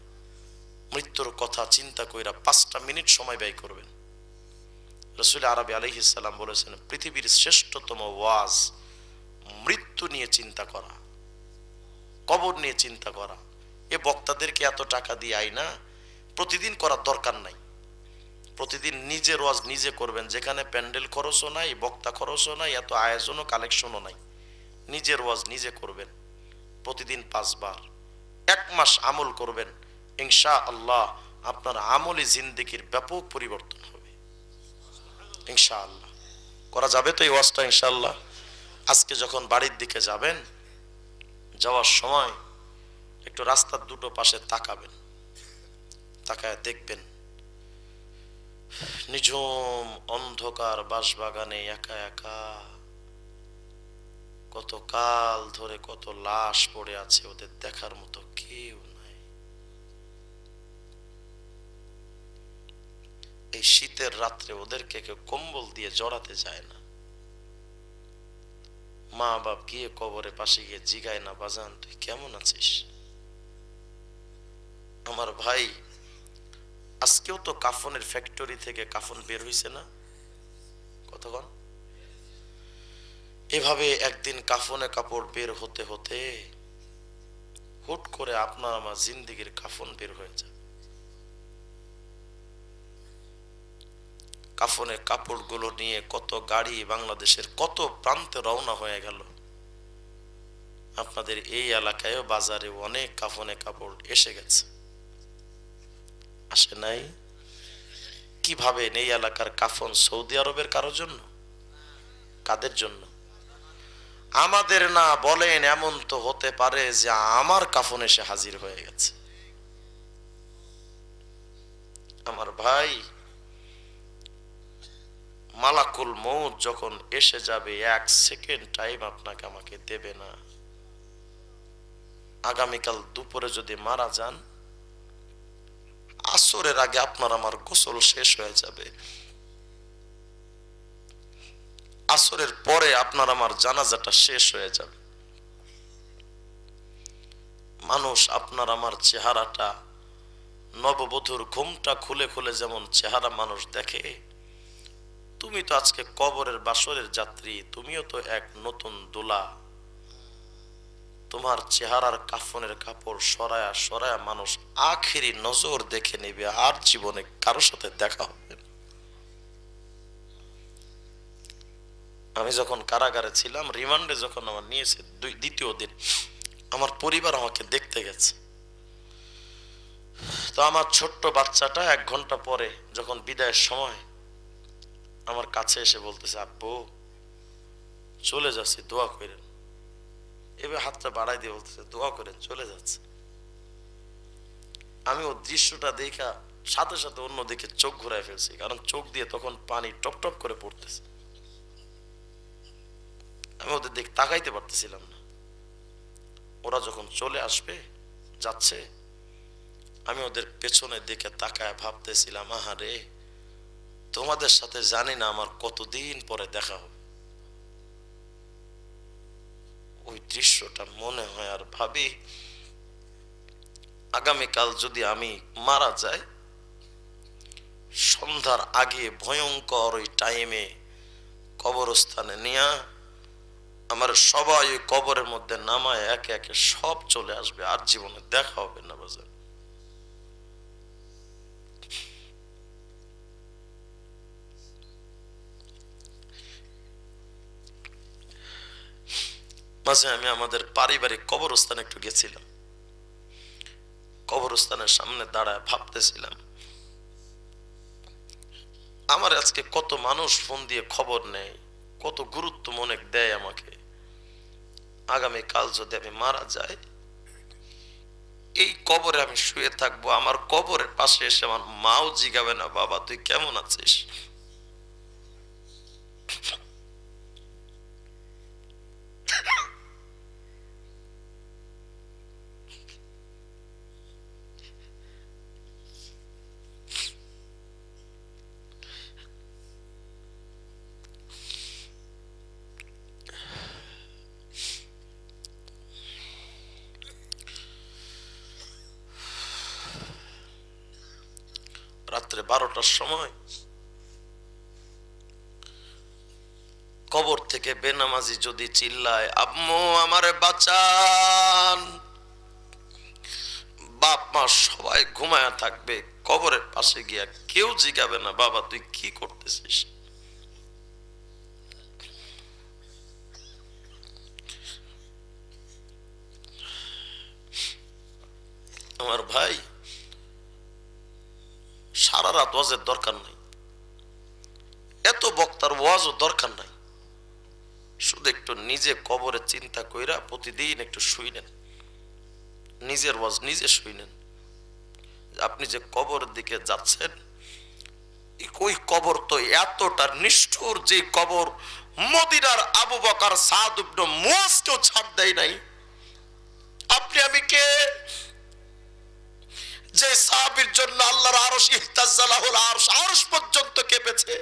মৃত্যুর কথা চিন্তা কইরা 5টা মিনিট সময় ব্যয় করবেন। রাসূল আরবি আলাইহিস সালাম বলেছেন, পৃথিবীর শ্রেষ্ঠতম ওয়াজ মৃত্যু নিয়ে চিন্তা করা, কবর নিয়ে চিন্তা করা। এ বক্তাদেরকে এত টাকা দিয়ে আই না, প্রতিদিন করার দরকার নাই। প্রতিদিন নিজের ওয়াজ নিজে করবেন, যেখানে প্যান্ডেল খরচও নাই, বক্তা খরচও নাই, এত আয়োজনও কালেকশনও নাই। নিজের ওয়াজ নিজে করবেন, প্রতিদিন 5 বার। 1 মাস আমল করবেন, ইনশাআল্লাহ আপনার আমলি জিন্দেগির ব্যাপক পরিবর্তন হবে ইনশাআল্লাহ। করা যাবে তো এই ওয়াজটা ইনশাআল্লাহ? আজকে যখন বাড়ির দিকে যাবেন, যাওয়ার সময় একটু রাস্তার দুটো পাশে তাকাবেন, তাকায় দেখবেন নিঝুম অন্ধকার বাঁশবাগানে একা একা কত কাল ধরে কত লাশ পড়ে আছে, ওদের দেখার মতো কেউ নাই। এই শীতের রাত্রে ওদেরকে কেউ কম্বল দিয়ে জড়াতে যায় না। মা বাপ গিয়ে কবরের পাশে গিয়ে জিগায় না, বাজান তুই কেমন আছিস? আমার ভাই, আজকেও তো কাফনের ফ্যাক্টরি থেকে কাফন বের হইছে না? কতক্ষণ এভাবে একদিন কাফনে কাপড় বের হতে হতে হুট করে আপনার আমার জিন্দেগির কাফন বের হয়ে যায়। কাফনের কাপড়গুলো নিয়ে কত গাড়ি বাংলাদেশের কত প্রান্তে রওনা হয়ে গেল। আপনাদের এই এলাকায়ও বাজারে অনেক কাফনে কাপড় এসে গেছে, আসে নাই? কিভাবে এই এলাকার কাফন সৌদি আরবের কারোর জন্য? কাদের জন্য? আমাদের না বলেন, এমন তো হতে পারে যে আমার কাফন এসে হাজির হয়ে গেছে। আমার ভাই, মালাকুল মউত যখন এসে যাবে, 1 সেকেন্ড টাইম আপনাকে আমাকে দেবে না। আগামীকাল দুপুরে যদি মারা যান, আসরের আগে আপনার আমার গোসল শেষ হয়ে যাবে, আসরের পরে আপনার আমার জানাজাটা শেষ হয়ে যাবে। মানুষ আপনার আমার চেহারাটা, নববধূর ঘুমটা খুলে খুলে যেমন চেহারা মানুষ দেখে, তুমি তো আজকে কবরের বাসরের যাত্রী, তুমিও তো এক নতুন দোলা। তোমার চেহারার কাফনের কাপড় সরায়া সরায়া মানুষ আখেরি নজর দেখে নেবে, আর জীবনে কারোর সাথে দেখা হবে না। আমি যখন কারাগারে ছিলাম, রিমান্ডে যখন আমার নিয়েছে, দ্বিতীয় দিন আমার পরিবার আমাকে দেখতে গেছে। তো আমার ছোট্ট বাচ্চাটা 1 ঘন্টা পরে যখন বিদায়ের সময় আমার কাছে এসে বলতেছে, আব্বু চলে যাচ্ছি, দোয়া করেন। এবার হাতটা বাড়াই দিয়ে বলতেছে, দোয়া করেন, চলে যাচ্ছে। আমি ও দৃশ্যটা দেখা সাথে সাথে অন্যদিকে চোখ ঘুরাই ফেলছি, কারণ চোখ দিয়ে তখন পানি টপ টপ করে পড়তেছে। আমি ওদের দিকে তাকাইতে পারতেছিলাম না। ওরা যখন চলে আসবে, যাচ্ছে, আমি ওদের পেছনের দিকে তাকায় ভাবতেছিলাম, আহারে তোমাদের সাথে জানি না আমার কতদিন পরে দেখা হবে। ওই দৃশ্যটা মনে হয় আর ভাবি, আগামীকাল যদি আমি মারা যাই, সন্ধ্যার আগে ভয়ঙ্কর ওই টাইমে কবরস্থানে নিয়া আমার সবাই ওই কবরের মধ্যে নামায় একে একে সব চলে আসবে, আর জীবনে দেখা হবে না। বাজার মাঝে আমি আমাদের পারিবারিক কবরস্থানে একটু গেছিলাম। কবরস্থানের সামনে দাঁড়ায় ভাবতেছিলাম, আমার আজকে কত মানুষ ফোন দিয়ে খবর নেয়, কত গুরুত্ব মনে দেয় আমাকে। আগামী কাল যদি আমি মারা যাই, এই কবরে আমি শুয়ে থাকবো, আমার কবরের পাশে এসে আমার মাও জিগাবে না, বাবা তুই কেমন আছিস? রাত্রে 12টার সময় কবর থেকে বেনামাজি যদি চিল্লায়, আম্মু আমারে বাঁচান, বাপ মা সবাই ঘুমায়া থাকবে, কবরের পাশে গিয়া কেউ জিগাবে না বাবা তুই কি করতেছিস। আমার ভাই, সারা রাত ওয়াজের দরকার নাই, এত বক্তার ওয়াজও দরকার নাই, শুধু একটু নিজে কবরে চিন্তা কইরা প্রতিদিন একটু শুইনেন, নিজের ওয়াজ নিজে শুইনেন। আপনি যে কবরের দিকে যাচ্ছেন, ওই কবর তো এতটা নিষ্ঠুর, যে কবর মদিনার আবু বকর সাদ ইবনে মুয়াজকেও ছাড় দেয় নাই। আপনি আমি কে যে সাহাবীর জন্য আল্লাহর আরশ ইহতাজ্জালাহুল আরশ, আরশ পর্যন্ত কেঁপেছে,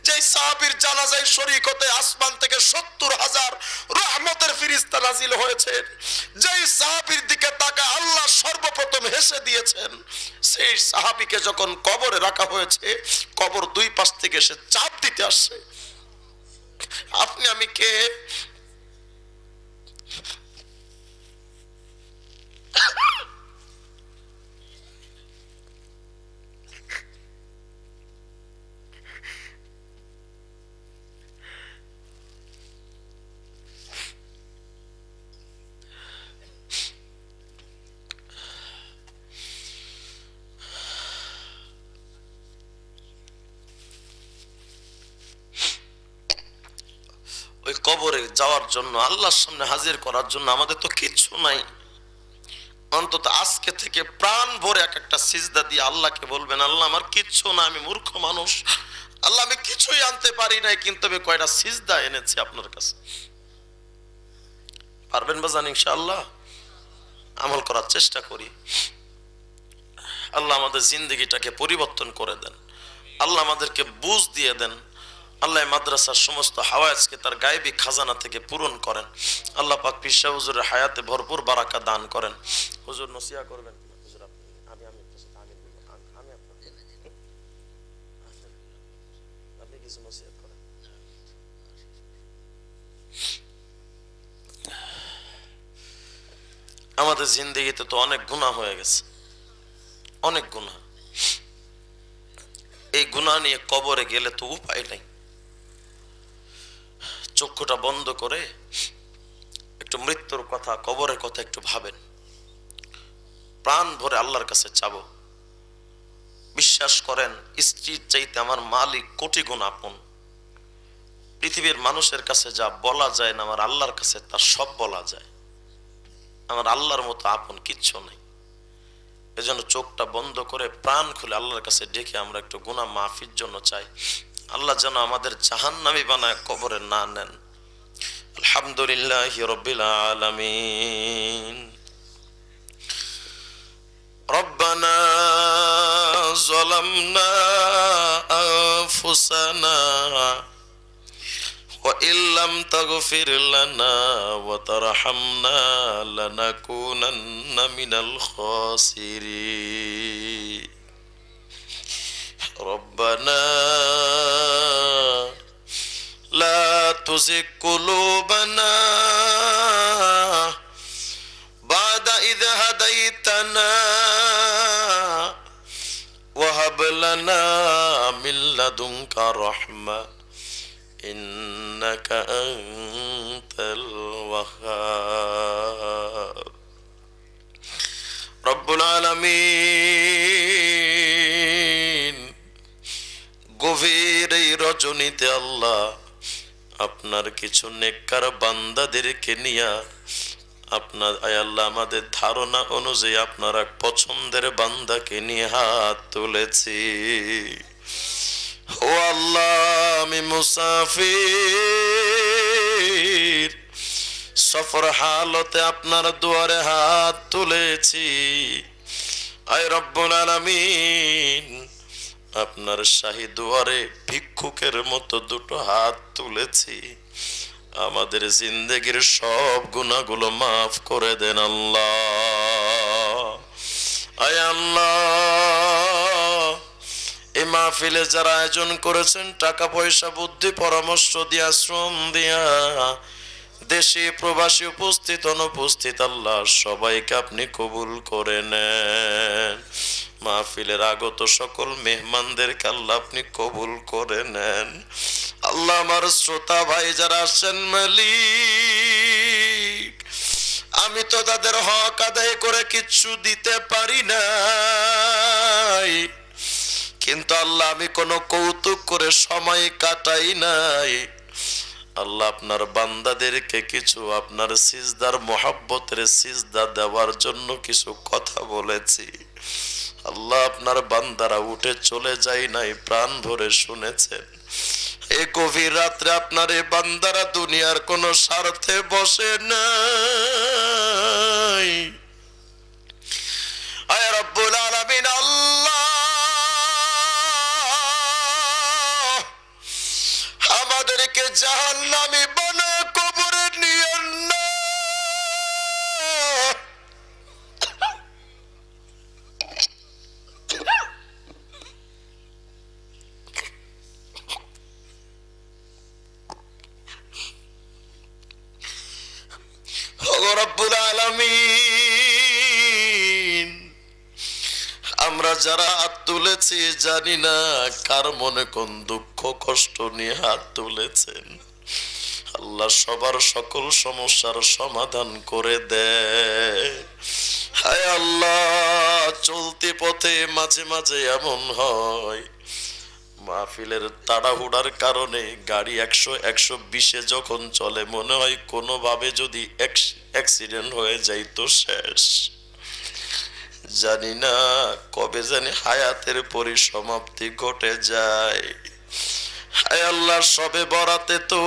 যে সাহাবীর জানাজায় শরীক হতে আসমান থেকে 70,000 রহমতের ফেরেশতা নাজিল হয়েছে, যে সাহাবীর দিকে তাকায় আল্লাহ সর্বপ্রথম হেসে দিয়েছেন, সেই সাহাবীকে যখন কবরে রাখা হয়েছে, কবর দুই পাশ থেকে সে চাপ দিতে আসছে। আপনি আমি কে? ওই কবরে যাওয়ার জন্য, আল্লাহর সামনে হাজির করার জন্য আমাদের তো কিচ্ছু নাই। অন্তত আজকে থেকে প্রাণ ভরে এক একটা সিজদা দিয়ে আল্লাহকে বলবেন, আল্লাহ আমার কিচ্ছু না, আমি মূর্খ মানুষ, আল্লাহ আমি কিছুই আনতে পারি নাই, কিন্তু আমি কয়টা সিজদা এনেছি আপনার কাছে। পারবেন বাজান? ইনশাআল্লাহ আমল করার চেষ্টা করি। আল্লাহ আমাদের জিন্দগিটাকে পরিবর্তন করে দেন, আল্লাহ আমাদেরকে বুঝ দিয়ে দেন, আল্লাহ মাদ্রাসার সমস্ত হাওয়াজকে তার গায়েবী খাজানা থেকে পূরণ করেন। আল্লাহ পাক পীর সাহেব হুজুরের হায়াতে ভরপুর বারাকা দান করেন। হুজুর নসিহত করবেন। হুজুর আপনি কিছু নসিহত করেন। আমাদের জিন্দগিতে তো অনেক গুনাহ হয়ে গেছে, অনেক গুনাহ। এই গুনাহ নিয়ে কবরে গেলে তো উপায় নাই। চক্ষুটা বন্ধ করে একটু মৃত্যুর কথা, কবরের কথা একটু ভাবেন, প্রাণ ভরে আল্লাহর কাছে চাবো। বিশ্বাস করেন, স্ত্রীর চাইতে আমার মালিক কোটি গুণ আপন। পৃথিবীর মানুষের কাছে যা বলা যায় না, আমার আল্লাহর কাছে তা সব বলা যায়। আমার আল্লাহর মতো আপন কিচ্ছু নেই। এজন্য চোখটা বন্ধ করে প্রাণ খুলে আল্লাহর কাছে ডেকে আমরা একটু গুনাহ মাফির জন্য চাই। আল্লাহ যেন আমাদের জাহান্নামী বানায় কবরে না নেন। আলহামদুলিল্লাহি রাব্বিল আলামিন। রব্বানা যালামনা আনফুসানা ওয়া ইল্লাম তাগফির লানা ওয়া তারহামনা লানাকুনান্না মিনাল খাসিরিন। রব্বানা লা তুযিগ কুলুবানা বা'দা ইয হাদাইতানা ওয়া হাব লানা মিন লাদুনকা রাহমা ইন্নাকা আনতাল ওয়াহ্হাব। রব্বুল আলামিন, গভীর এই রজনীতে আল্লাহ আপনার কিছু নেককার বান্দাদেরকে নিয়া আপনার আল্লাহ আমাদের ধারণা অনুযায়ী আপনার এক পছন্দের বান্দাকে নিয়ে হাত তুলেছি। ও আল্লাহ, আমি মুসাফির, সফর হালতে আপনার দুয়ারে হাত তুলেছি। আয় রব্বুল আলামিন, আপনার শাহী দুয়ারে ভিক্ষুকের মতো দুটো হাত তুলেছি। আমাদের জিন্দেগির সব গুনাহগুলো মাফ করে দেন আল্লাহ। আয় আল্লাহ, এই মাহফিলে যারা আয়োজন করেছেন, টাকা পয়সা বুদ্ধি পরামর্শ দিয়া শ্রম দিয়া দেশে প্রবাসী উপস্থিত অনুপস্থিত আল্লাহ সবাইকে আপনি কবুল করে নেন। মাহফিলের আগত সকল মেহমানদেরকে আল্লাহ আপনি কবুল করে নেন। আল্লাহ আমার শ্রোতা ভাই যারা আসছেন মালিক, আমি তো তাদের হক আদায় করে কিচ্ছু দিতে পারি নাই, কিন্তু আল্লাহ আমি কোনো কৌতুক করে সময় কাটাই নাই। আল্লাহ আপনার বান্দাদেরকে কিছু আপনার সিজদার মোহাব্বতের সিজদা দেওয়ার জন্য কিছু কথা বলেছি। আল্লাহ আপনার বান্দারা উঠে চলে যায় নাই, প্রাণ ভরে শুনেছেন। এই গভীর রাত্রে আপনার এই বান্দারা দুনিয়ার কোন স্বার্থে বসে নাই। আয় রব্বুল আলামিন আল্লাহ, আমাদেরকে জাহান্নামী বানায় কবরে নিয়েন না। রব্বুল আলামিন, আমরা যারা হাত তুলেছি জানি না কার মনে কোন দুঃখ কষ্ট নিয়ে হাত তুলেছেন। আল্লাহ সবার সকল সমস্যার সমাধান করে দেয়। হায় আল্লাহ, চলতি পথে মাঝে মাঝে এমন হয়, মাহফিলের তাড়াহুড়ার কারণে গাড়ি 100-120-এ যখন চলে মনে হয় কোনোভাবে যদি অ্যাক্সিডেন্ট হয়ে যায় তো শেষ। জানি না কবে জানি হায়াতের পরিসমাপ্তি ঘটে যায়। হায় আল্লাহ, সবে বরাতে তো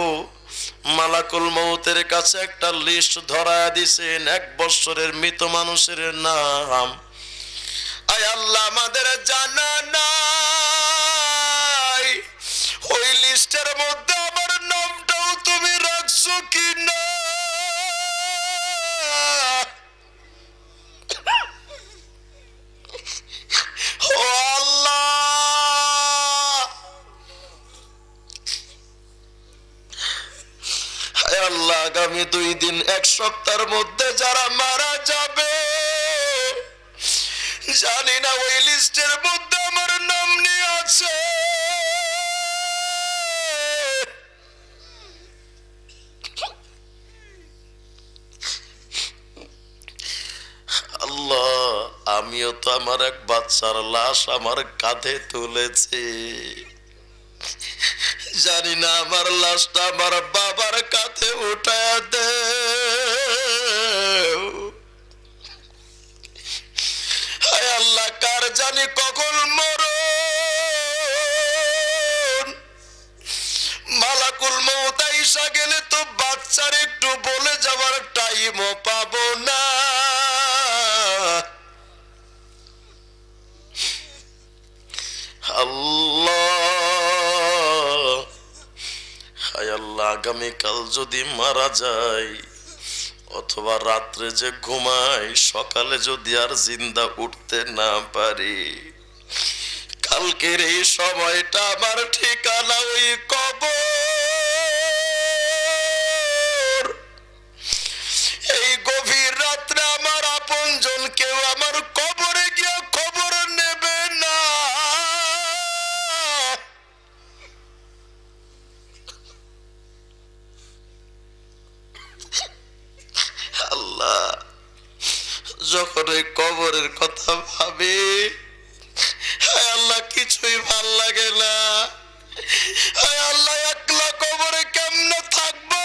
মালাকুল মউতের কাছে একটা লিস্ট ধরায় দিছেন 1 বছরের মৃত মানুষের নাম। আয় আল্লাহ, আমাদের জানা নাই ওই লিস্টের মধ্যে আমার নামটাও তুমি রাখছো কি না। ও আল্লাহ, হায় আল্লাহ, আগামী 2 দিন 1 সপ্তাহের মধ্যে যারা মারা যাবে জানি না ওই লিস্টের মধ্যে আমার নাম নিয়ে আছে। আল্লাহ, আমিও তো আমার এক বাচ্চার লাশ আমার কাঁধে তুলেছি, জানি না আমার লাশটা আমার বাবার কাঁধে উঠায় দে। হায় আল্লাহ, কার জানি কখন মরণ, মালাকুল মউত আইসা গেলে তো বাচ্চার একটু বলে যাওয়ার টাইমও পাবো না। আল্লাহ, হায় আল্লাহ, আগামীকাল যদি মারা যায় অথবা রাত্রে যে ঘুমাই সকালে যদি আর জিন্দা উঠতে না পারি, কালকের এই সময়টা আমার ঠিকানা ওই কবর। এই গভীর রাত্রে আমার আপনজন কেউ আমার কবরে গিয়ে খবর নেবে না। আল্লাহ, যখন ওই কবরের কথা ভাবি, হায় আল্লাহ, কিছুই ভাল লাগে না। হায় আল্লাহ, একলা কবরে কেমনে থাকবো।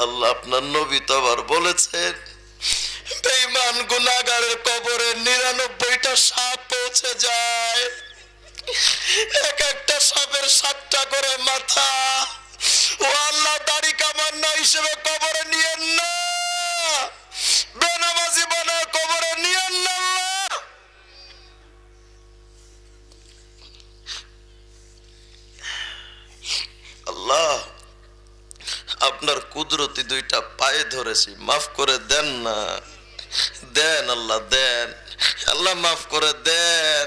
আল্লাহ, আপনার নবী তো আবার বলেছেন বেঈমান গুনাহগারের কবরে 99টা সাপ পৌঁছে যায়, এক একটা সাপের 7টা করে মাথা। ও আল্লাহ, দাড়ি কামান্না হিসেবে কবরে নিয়েন না, বেনামাজি বানায় কবরে নিয়েন না। আল্লাহ, আপনার কুদরতি দুইটা পায়ে ধরেছি, মাফ করে দেন না, দেন আল্লাহ দেন, আল্লাহ মাফ করে দেন,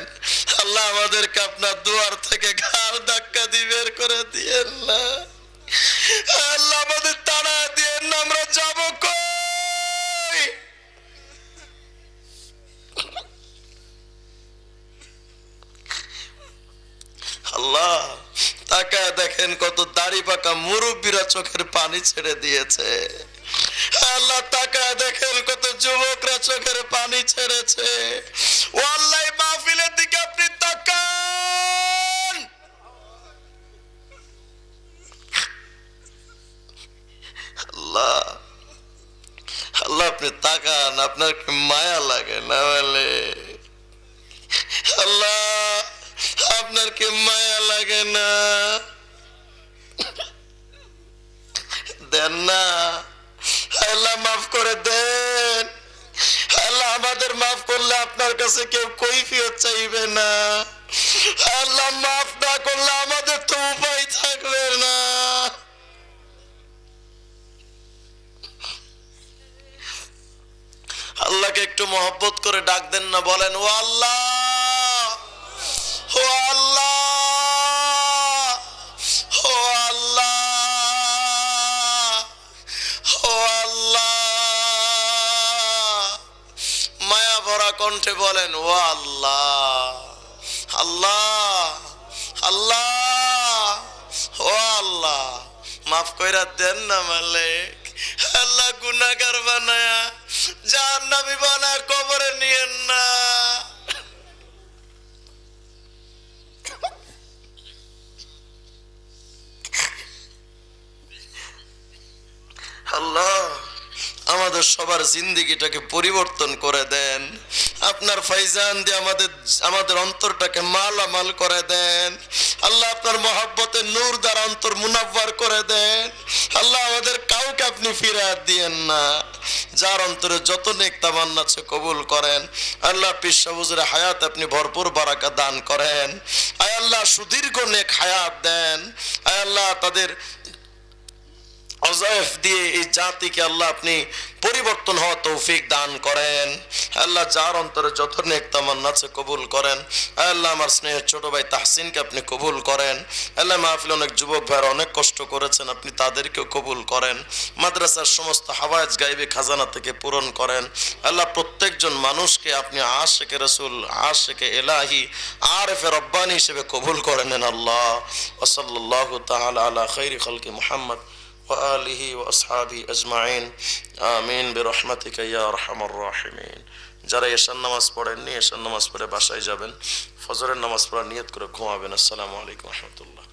আল্লাহ আমাদেরকে আপনার দুয়ার থেকে ঘাড় ধাক্কা দিয়ে বের করে দিয়েন না, আল্লাহ আমাদের তাড়া দিয়েন না, আমরা যাব কই? আল্লাহ তাকায় দেখেন কত দাড়ি পাকা মুরব্বীরা চোখের পানি ছেড়ে দিয়েছে। আল্লাহ তাকায় দেখেন কত যুবকরা চোখের পানি ছেড়েছে। ও আল্লাহ মাহফিলের দিকে আপনি তাকান, আল্লাহ আল্লাহ আপনি তাকান, আপনার কি মায়া লাগে না বলে? আল্লাহ আপনার কি মায়া লাগে না? দেন না আল্লাহ, মাফ করে দেন আল্লাহ, আমাদের মাফ করলে আপনার কাছে কেউ কৈফিয়ত চাইবে না। আল্লাহ মাফ না করলে আমাদের তো উপায় থাকবে না। আল্লাহকে একটু মহব্বত করে ডাক দেন না, বলেন ও আল্লাহ, ও আল্লাহ, ও আল্লাহ, ও আল্লাহ। মায়া ভরা কণ্ঠে বলেন ও আল্লাহ, আল্লাহ, আল্লাহ, ও আল্লাহ মাফ কইরা দেন না মালিক। আল্লাহ গুনাহগার বানায়া জাহান্নামী বানায়া কবরে নিয়েন না। আল্লাহ আমাদের সবার জিন্দেগিটাকে পরিবর্তন করে দেন, আপনার ফাইজান দিয়ে আমাদের অন্তরটাকে মালামাল করে দেন। আল্লাহ আপনার মহব্বতের নূর দ্বারা অন্তর মুনাব্বার করে দেন। আল্লাহ আমাদের কাউকে আপনি ফিরাত দিয়েন না। যার অন্তরে যত নেক তামান্না আছে কবুল করেন। আল্লাহ পীর সাহেব হুজুরের হায়াত আপনি ভরপুর বারাকা দান করেন। আয় আল্লাহ সুদীর্ঘ নেক হায়াত দেন। আয় আল্লাহ তাদের অজায়েফ দিয়ে এই জাতিকে আল্লাহ আপনি পরিবর্তন হওয়া তৌফিক দান করেন। আল্লাহ যার অন্তরে যত নেক তামান্না আছে কবুল করেন। আল্লাহ আমার স্নেহের ছোট ভাই তাহসিনকে আপনি কবুল করেন। আল্লাহ মাহফিল অনেক যুবক ভাইরা অনেক কষ্ট করেছেন, আপনি তাদেরকেও কবুল করেন। মাদ্রাসার সমস্ত হাওয়ায়েজ গায়বী খাজানা থেকে পূরণ করেন। আল্লাহ প্রত্যেকজন মানুষকে আপনি আশিকে রাসূল, আশিকে ইলাহি, আরিফে রব্বানি হিসেবে কবুল করে নেন। আল্লাহ ওয়া সাল্লাল্লাহু তাআলা আলা খাইরি খালকি মুহাম্মদ وآله وأصحابه أجمعين آمين برحمتك يا أرحم الراحمين। যারা এশার নামাজ পড়েননি এশার নামাজ পড়ে বাসায় যাবেন, ফজরের নামাজ পড়ার নিয়ত করে ঘুমাবেন। আসসালামু আলাইকুম ওয়া রাহমাতুল্লাহ।